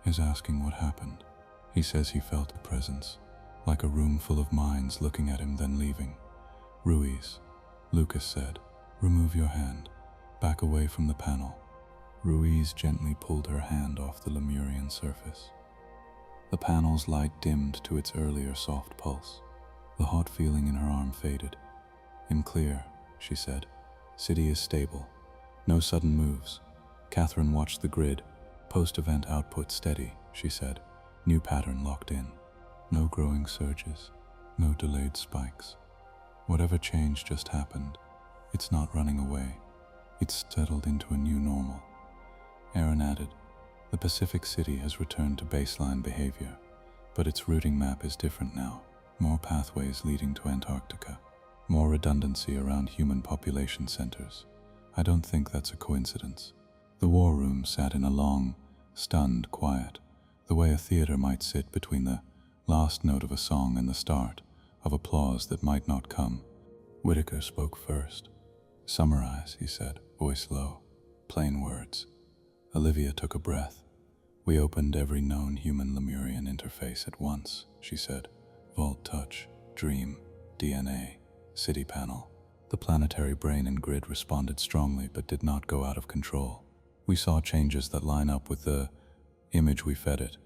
Is asking what happened. He says he felt a presence, like a room full of minds looking at him then leaving. Ruiz, Lucas said, remove your hand. Back away from the panel. Ruiz gently pulled her hand off the Lemurian surface. The panel's light dimmed to its earlier soft pulse. The hot feeling in her arm faded. I'm clear, she said. City is stable. No sudden moves. Catherine watched the grid. Post-event output steady, she said. New pattern locked in. No growing surges. No delayed spikes. Whatever change just happened, it's not running away. It's settled into a new normal. Aaron added, the Pacific City has returned to baseline behavior, but its routing map is different now. More pathways leading to Antarctica. More redundancy around human population centers. I don't think that's a coincidence. The war room sat in a long, stunned quiet, the way a theater might sit between the last note of a song and the start of applause that might not come. Whitaker spoke first. Summarize, he said, voice low. Plain words. Olivia took a breath. We opened every known human Lemurian interface at once, she said. Vault touch, dream, DNA, city panel. The planetary brain and grid responded strongly but did not go out of control. We saw changes that line up with the image we fed it.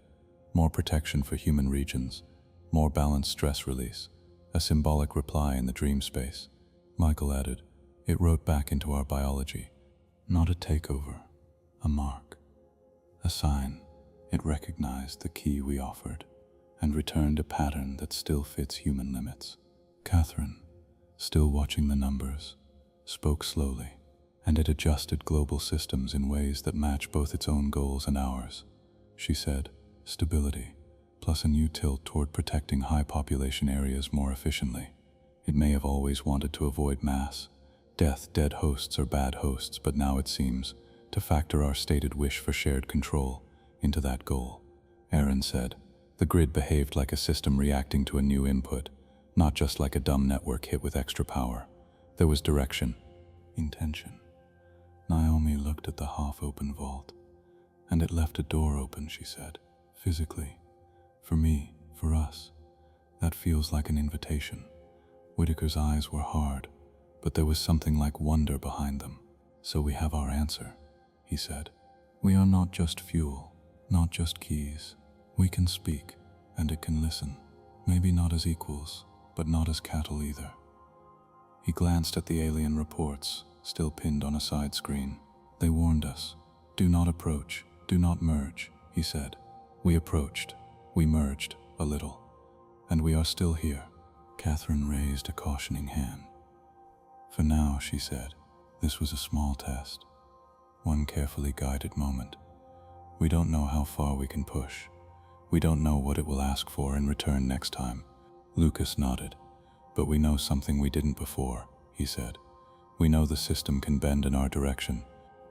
More protection for human regions, more balanced stress release, a symbolic reply in the dream space. Michael added, it wrote back into our biology. Not a takeover, a mark, a sign. It recognized the key we offered and returned a pattern that still fits human limits. Catherine, still watching the numbers, spoke slowly, and it adjusted global systems in ways that match both its own goals and ours. She said, stability, plus a new tilt toward protecting high population areas more efficiently. It may have always wanted to avoid mass death, dead hosts or bad hosts, but now it seems to factor our stated wish for shared control into that goal. Aaron said, the grid behaved like a system reacting to a new input, not just like a dumb network hit with extra power. There was direction, intention. Naomi looked at the half-open vault, and it left a door open, she said. Physically, for me, for us, that feels like an invitation. Whitaker's eyes were hard, but there was something like wonder behind them. So we have our answer, he said. We are not just fuel, not just keys. We can speak, and it can listen. Maybe not as equals, but not as cattle either. He glanced at the alien reports, still pinned on a side screen. They warned us. Do not approach, do not merge, he said. We approached, we merged, a little. And we are still here. Catherine raised a cautioning hand. For now, she said, this was a small test. One carefully guided moment. We don't know how far we can push. We don't know what it will ask for in return next time. Lucas nodded. But we know something we didn't before, he said. We know the system can bend in our direction.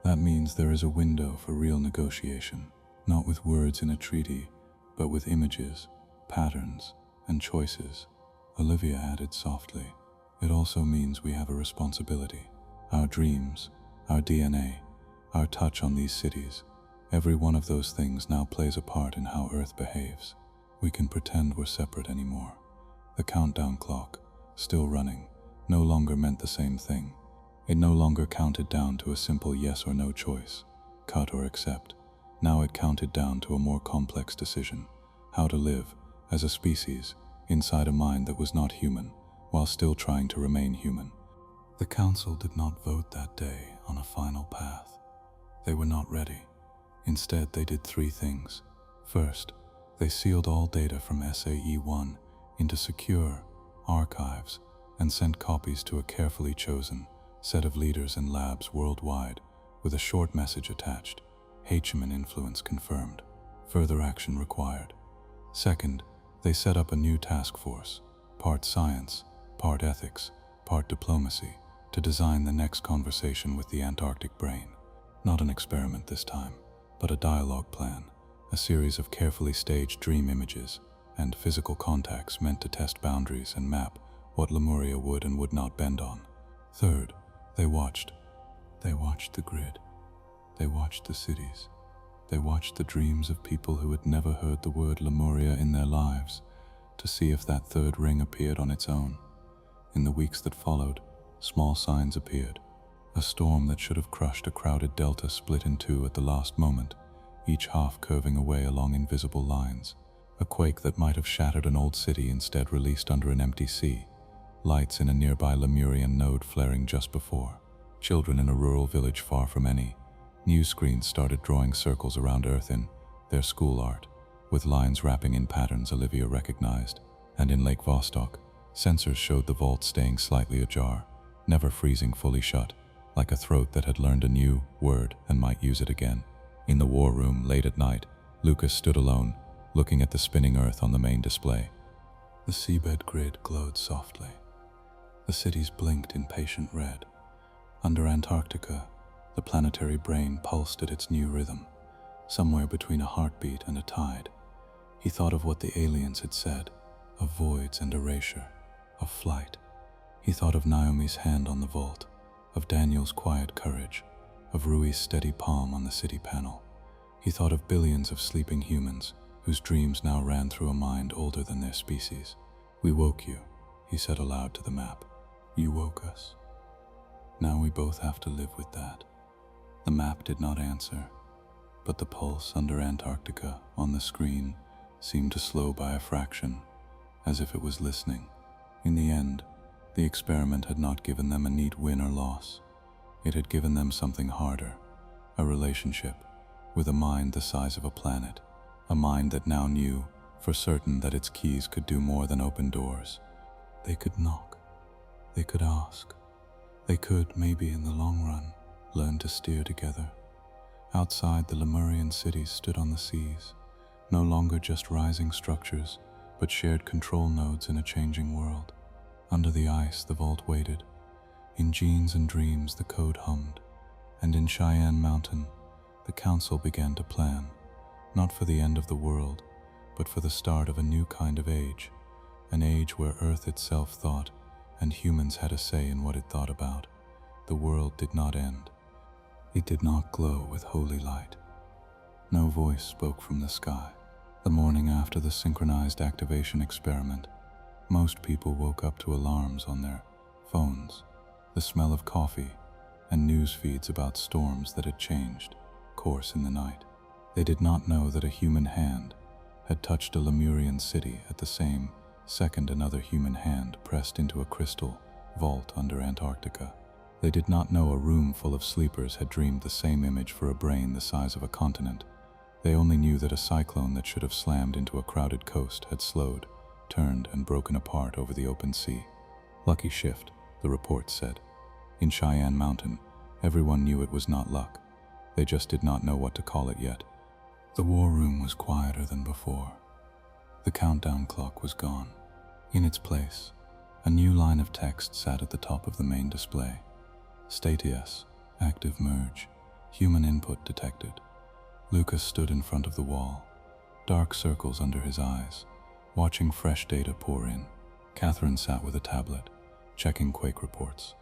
That means there is a window for real negotiation, not with words in a treaty, but with images, patterns, and choices. Olivia added softly. It also means we have a responsibility. Our dreams, our DNA, our touch on these cities, every one of those things now plays a part in how Earth behaves. We can pretend we're separate anymore. The countdown clock, still running, no longer meant the same thing. It no longer counted down to a simple yes or no choice, cut or accept. Now it counted down to a more complex decision, how to live, as a species, inside a mind that was not human, while still trying to remain human. The Council did not vote that day on a final path. They were not ready. Instead, they did three things. First, they sealed all data from SAE-1 into secure archives and sent copies to a carefully chosen set of leaders and labs worldwide with a short message attached. Hachiman influence confirmed. Further action required. Second, they set up a new task force, part science, part ethics, part diplomacy, to design the next conversation with the Antarctic brain. Not an experiment this time, but a dialogue plan, a series of carefully staged dream images and physical contacts meant to test boundaries and map what Lemuria would and would not bend on. Third, they watched. They watched the grid. They watched the cities. They watched the dreams of people who had never heard the word Lemuria in their lives, to see if that third ring appeared on its own. In the weeks that followed, small signs appeared. A storm that should have crushed a crowded delta split in two at the last moment, each half curving away along invisible lines. A quake that might have shattered an old city instead released under an empty sea. Lights in a nearby Lemurian node flaring just before. Children in a rural village far from any. News screens started drawing circles around Earth in their school art, with lines wrapping in patterns Olivia recognized. And in Lake Vostok, sensors showed the vault staying slightly ajar, never freezing fully shut, like a throat that had learned a new word and might use it again. In the war room, late at night, Lucas stood alone, looking at the spinning Earth on the main display. The seabed grid glowed softly. The cities blinked in patient red. Under Antarctica, the planetary brain pulsed at its new rhythm, somewhere between a heartbeat and a tide. He thought of what the aliens had said, of voids and erasure, of flight. He thought of Naomi's hand on the vault, of Daniel's quiet courage, of Rui's steady palm on the city panel. He thought of billions of sleeping humans whose dreams now ran through a mind older than their species. We woke you, he said aloud to the map. You woke us. Now we both have to live with that. The map did not answer, but the pulse under Antarctica on the screen seemed to slow by a fraction, as if it was listening. In the end, the experiment had not given them a neat win or loss. It had given them something harder, a relationship with a mind the size of a planet, a mind that now knew for certain that its keys could do more than open doors. They could knock. They could ask. They could, maybe in the long run, learn to steer together. Outside, the Lemurian cities stood on the seas, No longer just rising structures, but shared control nodes in a changing world. Under the ice, the vault waited. In genes and dreams, the code hummed. And in Cheyenne Mountain, the council began to plan, not for the end of the world, but for the start of a new kind of age, an age where Earth itself thought, and humans had a say in what it thought about. The world did not end. It did not glow with holy light. No voice spoke from the sky. The morning after the Synchronized Activation experiment, most people woke up to alarms on their phones, the smell of coffee, and news feeds about storms that had changed course in the night. They did not know that a human hand had touched a Lemurian city at the same second another human hand pressed into a crystal vault under Antarctica. They did not know a room full of sleepers had dreamed the same image for a brain the size of a continent. They only knew that a cyclone that should have slammed into a crowded coast had slowed, turned, and broken apart over the open sea. Lucky shift, the report said. In Cheyenne Mountain, everyone knew it was not luck. They just did not know what to call it yet. The war room was quieter than before. The countdown clock was gone. In its place, a new line of text sat at the top of the main display. Status, active merge, human input detected. Lucas stood in front of the wall, dark circles under his eyes, watching fresh data pour in. Catherine sat with a tablet, checking quake reports.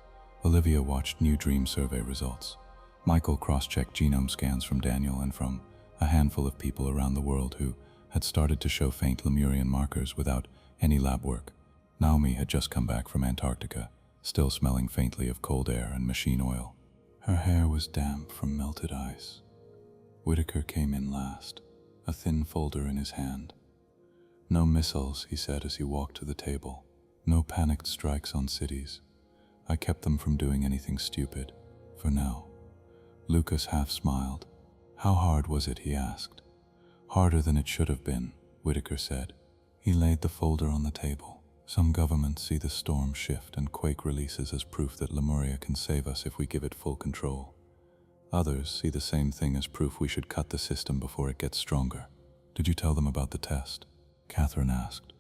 Olivia watched new dream survey results. Michael cross-checked genome scans from Daniel and from a handful of people around the world who had started to show faint Lemurian markers without any lab work. Naomi had just come back from Antarctica, still smelling faintly of cold air and machine oil. Her hair was damp from melted ice. Whitaker came in last, a thin folder in his hand. No missiles, he said as he walked to the table. No panicked strikes on cities. I kept them from doing anything stupid, for now. Lucas half smiled. How hard was it, he asked. Harder than it should have been, Whitaker said. He laid the folder on the table. Some governments see the storm shift and quake releases as proof that Lemuria can save us if we give it full control. Others see the same thing as proof we should cut the system before it gets stronger. Did you tell them about the test? Catherine asked.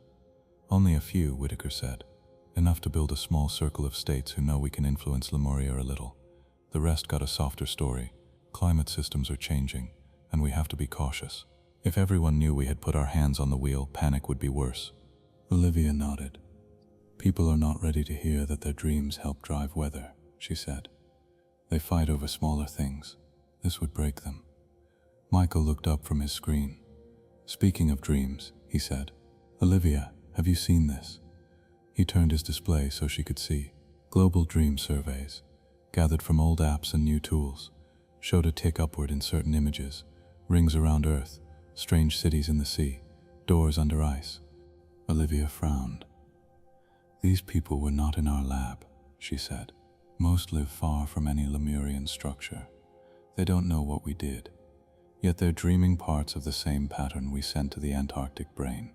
Only a few, Whitaker said. Enough to build a small circle of states who know we can influence Lemuria a little. The rest got a softer story. Climate systems are changing, and we have to be cautious. If everyone knew we had put our hands on the wheel, panic would be worse. Olivia nodded. People are not ready to hear that their dreams help drive weather, she said. They fight over smaller things. This would break them. Michael looked up from his screen. Speaking of dreams, he said, Olivia, have you seen this? He turned his display so she could see. Global dream surveys, gathered from old apps and new tools, showed a tick upward in certain images, rings around Earth, strange cities in the sea, doors under ice. Olivia frowned. These people were not in our lab, she said. Most live far from any Lemurian structure. They don't know what we did, yet they're dreaming parts of the same pattern we sent to the Antarctic brain.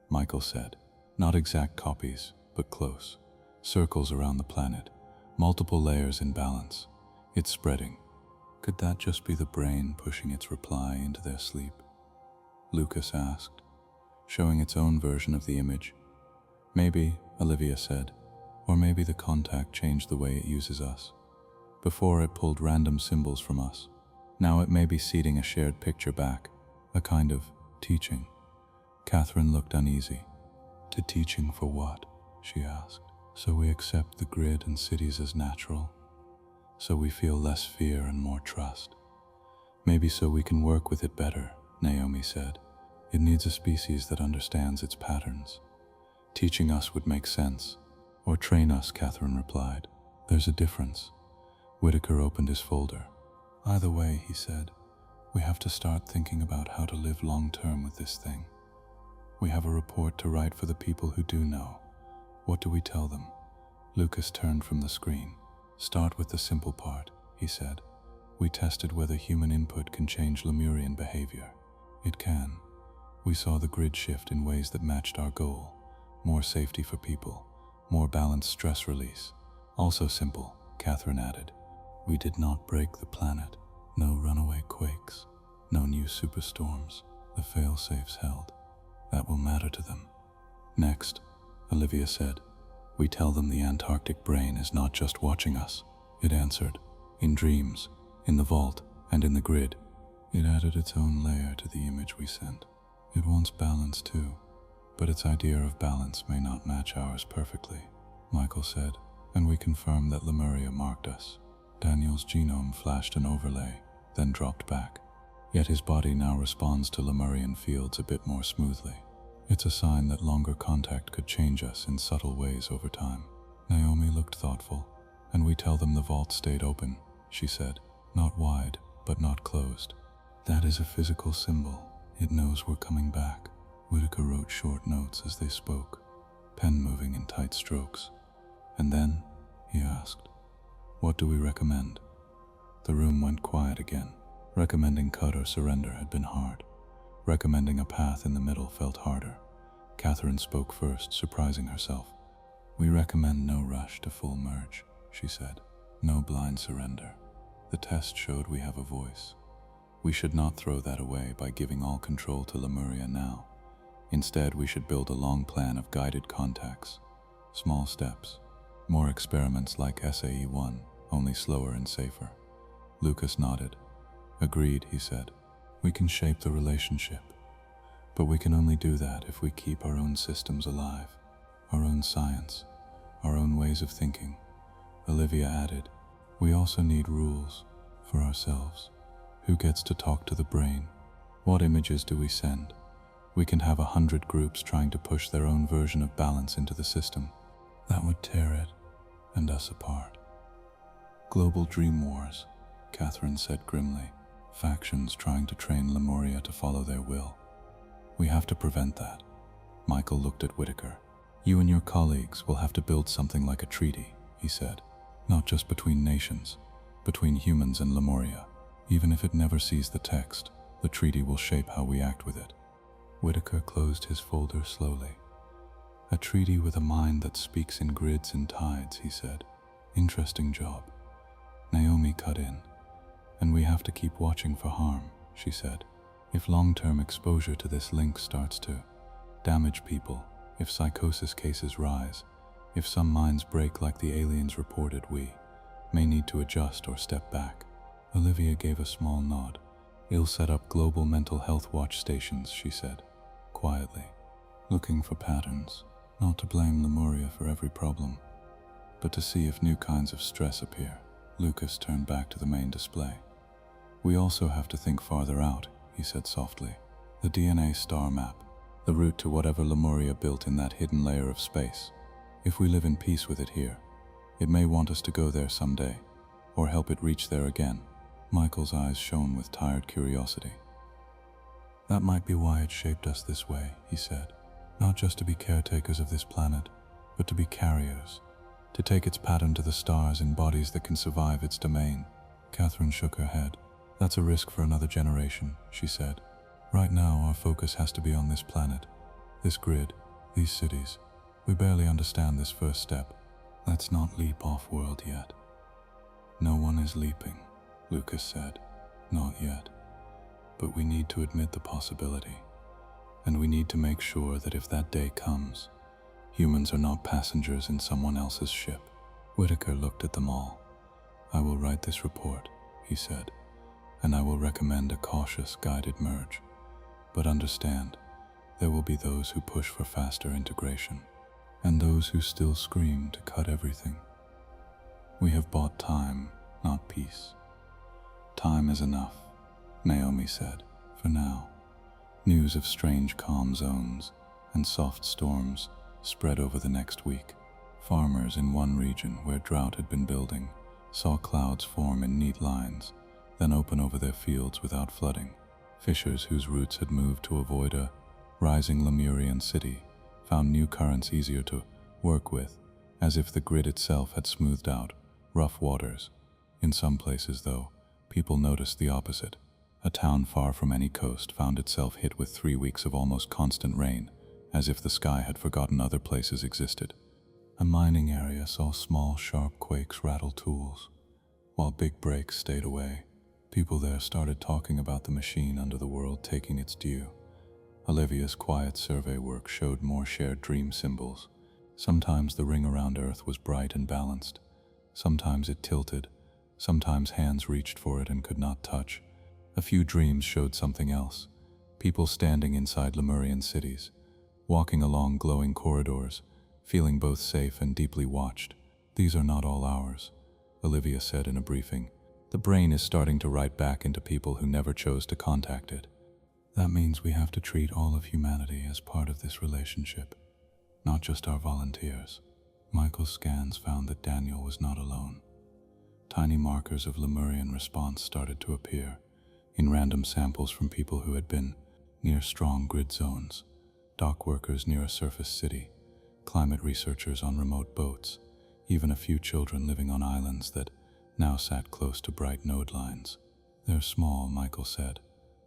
Michael said, not exact copies, but close. Circles around the planet, multiple layers in balance. It's spreading. Could that just be the brain pushing its reply into their sleep? Lucas asked, showing its own version of the image. Maybe, Olivia said, or maybe the contact changed the way it uses us. Before it pulled random symbols from us. Now it may be seeding a shared picture back, a kind of teaching. Catherine looked uneasy. To teaching for what? She asked. So we accept the grid and cities as natural. So we feel less fear and more trust. Maybe so we can work with it better, Naomi said. It needs a species that understands its patterns. Teaching us would make sense. Or train us, Catherine replied. There's a difference. Whitaker opened his folder. Either way, he said, we have to start thinking about how to live long-term with this thing. We have a report to write for the people who do know. What do we tell them? Lucas turned from the screen. Start with the simple part, he said. We tested whether human input can change Lemurian behavior. It can. We saw the grid shift in ways that matched our goal. More safety for people. More balanced stress release. Also simple, Catherine added. We did not break the planet. No runaway quakes. No new superstorms. The fail-safes held. That will matter to them. Next, Olivia said, we tell them the Antarctic brain is not just watching us. It answered, in dreams, in the vault, and in the grid. It added its own layer to the image we sent. It wants balance too, but its idea of balance may not match ours perfectly, Michael said, and we confirmed that Lemuria marked us. Daniel's genome flashed an overlay, then dropped back. Yet his body now responds to Lemurian fields a bit more smoothly. It's a sign that longer contact could change us in subtle ways over time. Naomi looked thoughtful, and we tell them the vault stayed open, she said. Not wide, but not closed. That is a physical symbol. It knows we're coming back. Whitaker wrote short notes as they spoke, pen moving in tight strokes. And then, he asked, what do we recommend? The room went quiet again. Recommending cut or surrender had been hard. Recommending a path in the middle felt harder. Catherine spoke first, surprising herself. We recommend no rush to full merge, she said. No blind surrender. The test showed we have a voice. We should not throw that away by giving all control to Lemuria now. Instead, we should build a long plan of guided contacts. Small steps. More experiments like SAE-1, only slower and safer. Lucas nodded. Agreed, he said. We can shape the relationship. But we can only do that if we keep our own systems alive. Our own science. Our own ways of thinking. Olivia added, we also need rules for ourselves. Who gets to talk to the brain? What images do we send? We can have 100 groups trying to push their own version of balance into the system. That would tear it and us apart. Global dream wars, Catherine said grimly. Factions trying to train Lemuria to follow their will. We have to prevent that. Michael looked at Whitaker. You and your colleagues will have to build something like a treaty, he said. Not just between nations, between humans and Lemuria. Even if it never sees the text, the treaty will shape how we act with it. Whitaker closed his folder slowly. A treaty with a mind that speaks in grids and tides, he said. Interesting job. Naomi cut in. And we have to keep watching for harm, she said. If long-term exposure to this link starts to damage people, if psychosis cases rise, if some minds break like the aliens reported, we may need to adjust or step back. Olivia gave a small nod. We'll set up global mental health watch stations, she said, quietly, looking for patterns, not to blame Lemuria for every problem, but to see if new kinds of stress appear. Lucas turned back to the main display. We also have to think farther out, he said softly. The DNA star map, the route to whatever Lemuria built in that hidden layer of space. If we live in peace with it here, it may want us to go there someday, or help it reach there again. Michael's eyes shone with tired curiosity. That might be why it shaped us this way, he said. Not just to be caretakers of this planet, but to be carriers, to take its pattern to the stars in bodies that can survive its domain. Catherine shook her head. That's a risk for another generation, she said. Right now, our focus has to be on this planet, this grid, these cities. We barely understand this first step. Let's not leap off-world yet. No one is leaping, Lucas said. Not yet. But we need to admit the possibility. And we need to make sure that if that day comes, humans are not passengers in someone else's ship. Whitaker looked at them all. I will write this report, he said, and I will recommend a cautious, guided merge. But understand, there will be those who push for faster integration, and those who still scream to cut everything. We have bought time, not peace. Time is enough, Naomi said, for now. News of strange calm zones and soft storms spread over the next week. Farmers in one region where drought had been building saw clouds form in neat lines, then open over their fields without flooding. Fishers whose routes had moved to avoid a rising Lemurian city found new currents easier to work with, as if the grid itself had smoothed out rough waters. In some places, though, people noticed the opposite. A town far from any coast found itself hit with 3 weeks of almost constant rain, as if the sky had forgotten other places existed. A mining area saw small, sharp quakes rattle tools, while big breaks stayed away. People there started talking about the machine under the world taking its due. Olivia's quiet survey work showed more shared dream symbols. Sometimes the ring around Earth was bright and balanced. Sometimes it tilted. Sometimes hands reached for it and could not touch. A few dreams showed something else. People standing inside Lemurian cities, walking along glowing corridors, feeling both safe and deeply watched. These are not all ours, Olivia said in a briefing. The brain is starting to write back into people who never chose to contact it. That means we have to treat all of humanity as part of this relationship, not just our volunteers. Michael's scans found that Daniel was not alone. Tiny markers of Lemurian response started to appear in random samples from people who had been near strong grid zones, dock workers near a surface city, climate researchers on remote boats, even a few children living on islands that now sat close to bright node lines. They're small, Michael said.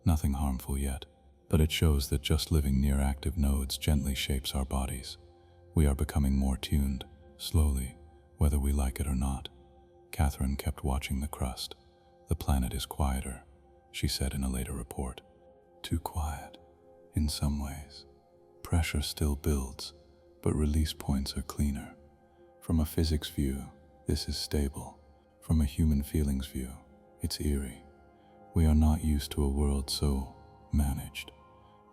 Nothing harmful yet, but it shows that just living near active nodes gently shapes our bodies. We are becoming more tuned, slowly, whether we like it or not. Catherine kept watching the crust. The planet is quieter, she said in a later report. Too quiet, in some ways. Pressure still builds, but release points are cleaner. From a physics view, this is stable. From a human feelings view, it's eerie. We are not used to a world so managed.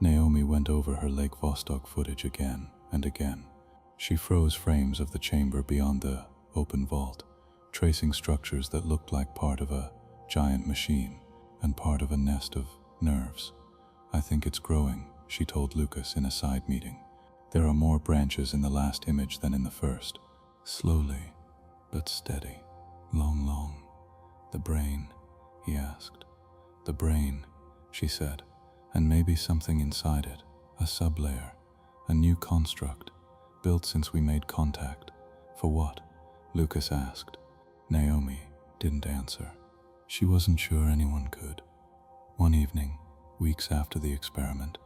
Naomi went over her Lake Vostok footage again and again. She froze frames of the chamber beyond the open vault, tracing structures that looked like part of a giant machine and part of a nest of nerves. I think it's growing, she told Lucas in a side meeting. There are more branches in the last image than in the first. Slowly, but steady. Long. The brain, he asked. The brain, she said, and maybe something inside it, a sublayer, a new construct, built since we made contact. For what? Lucas asked. Naomi didn't answer. She wasn't sure anyone could. One evening, weeks after the experiment,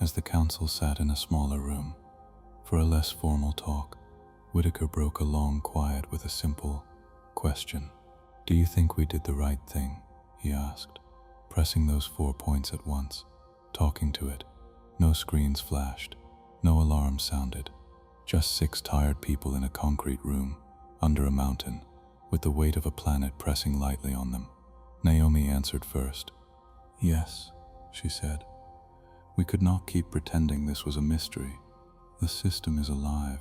as the council sat in a smaller room, for a less formal talk, Whitaker broke a long quiet with a simple question. Do you think we did the right thing? He asked, pressing those 4 points at once, talking to it. No screens flashed, no alarm sounded, just 6 tired people in a concrete room, under a mountain, with the weight of a planet pressing lightly on them. Naomi answered first. Yes, she said. We could not keep pretending this was a mystery. The system is alive.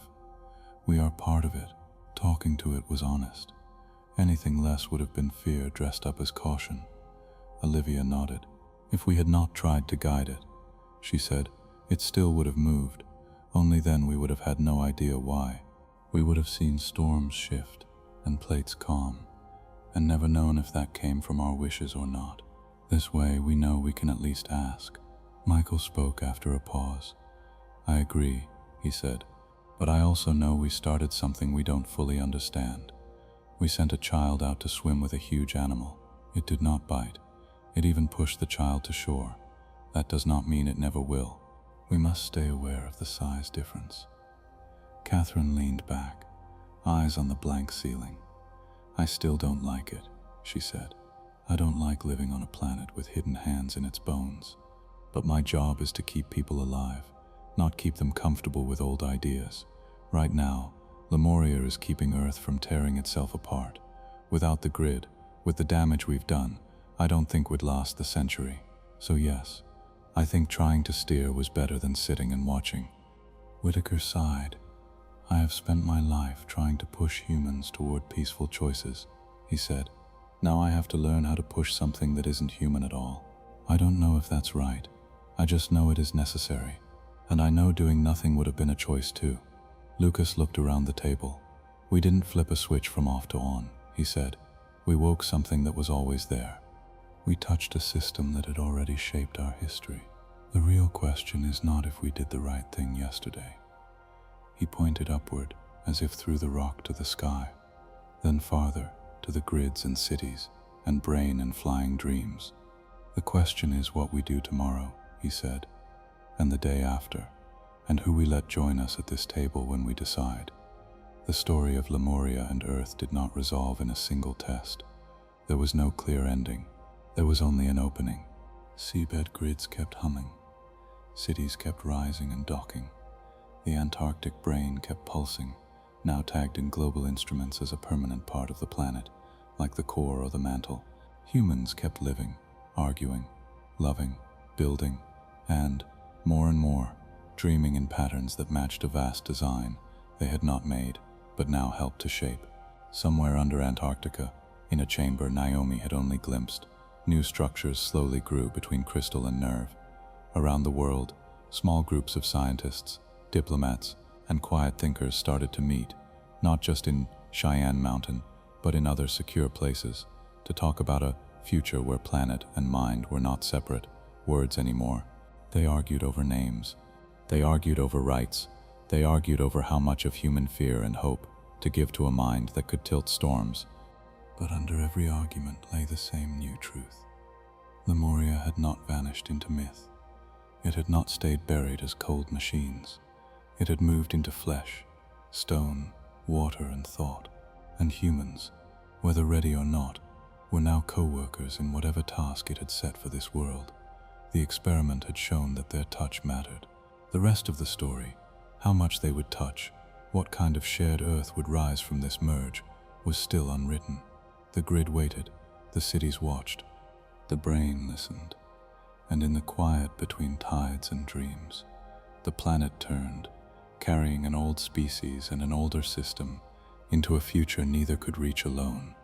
We are part of it. Talking to it was honest. Anything less would have been fear dressed up as caution. Olivia nodded. If we had not tried to guide it, she said, it still would have moved. Only then we would have had no idea why. We would have seen storms shift and plates calm, and never known if that came from our wishes or not. This way we know we can at least ask. Michael spoke after a pause. I agree, he said, but I also know we started something we don't fully understand. We sent a child out to swim with a huge animal. It did not bite. It even pushed the child to shore. That does not mean it never will. We must stay aware of the size difference. Catherine leaned back, eyes on the blank ceiling. I still don't like it, she said. I don't like living on a planet with hidden hands in its bones. But my job is to keep people alive, not keep them comfortable with old ideas. Right now, Lemuria is keeping Earth from tearing itself apart. Without the grid, with the damage we've done, I don't think we'd last the century. So yes, I think trying to steer was better than sitting and watching. Whitaker sighed. I have spent my life trying to push humans toward peaceful choices, he said. Now I have to learn how to push something that isn't human at all. I don't know if that's right. I just know it is necessary. And I know doing nothing would have been a choice too. Lucas looked around the table. We didn't flip a switch from off to on, he said. We woke something that was always there. We touched a system that had already shaped our history. The real question is not if we did the right thing yesterday. He pointed upward, as if through the rock to the sky, then farther, to the grids and cities, and brain and flying dreams. The question is what we do tomorrow, he said, and the day after, and who we let join us at this table when we decide. The story of Lemuria and Earth did not resolve in a single test. There was no clear ending. There was only an opening. Seabed grids kept humming. Cities kept rising and docking. The Antarctic brain kept pulsing, now tagged in global instruments as a permanent part of the planet, like the core or the mantle. Humans kept living, arguing, loving, building, and more, dreaming in patterns that matched a vast design they had not made, but now helped to shape. Somewhere under Antarctica, in a chamber Naomi had only glimpsed, new structures slowly grew between crystal and nerve. Around the world, small groups of scientists, diplomats, and quiet thinkers started to meet, not just in Cheyenne Mountain, but in other secure places, to talk about a future where planet and mind were not separate words anymore. They argued over names. They argued over rights. They argued over how much of human fear and hope to give to a mind that could tilt storms. But under every argument lay the same new truth. Lemuria had not vanished into myth. It had not stayed buried as cold machines. It had moved into flesh, stone, water, and thought. And humans, whether ready or not, were now co-workers in whatever task it had set for this world. The experiment had shown that their touch mattered. The rest of the story, how much they would touch, what kind of shared earth would rise from this merge, was still unwritten. The grid waited, the cities watched, the brain listened, and in the quiet between tides and dreams, the planet turned, carrying an old species and an older system into a future neither could reach alone.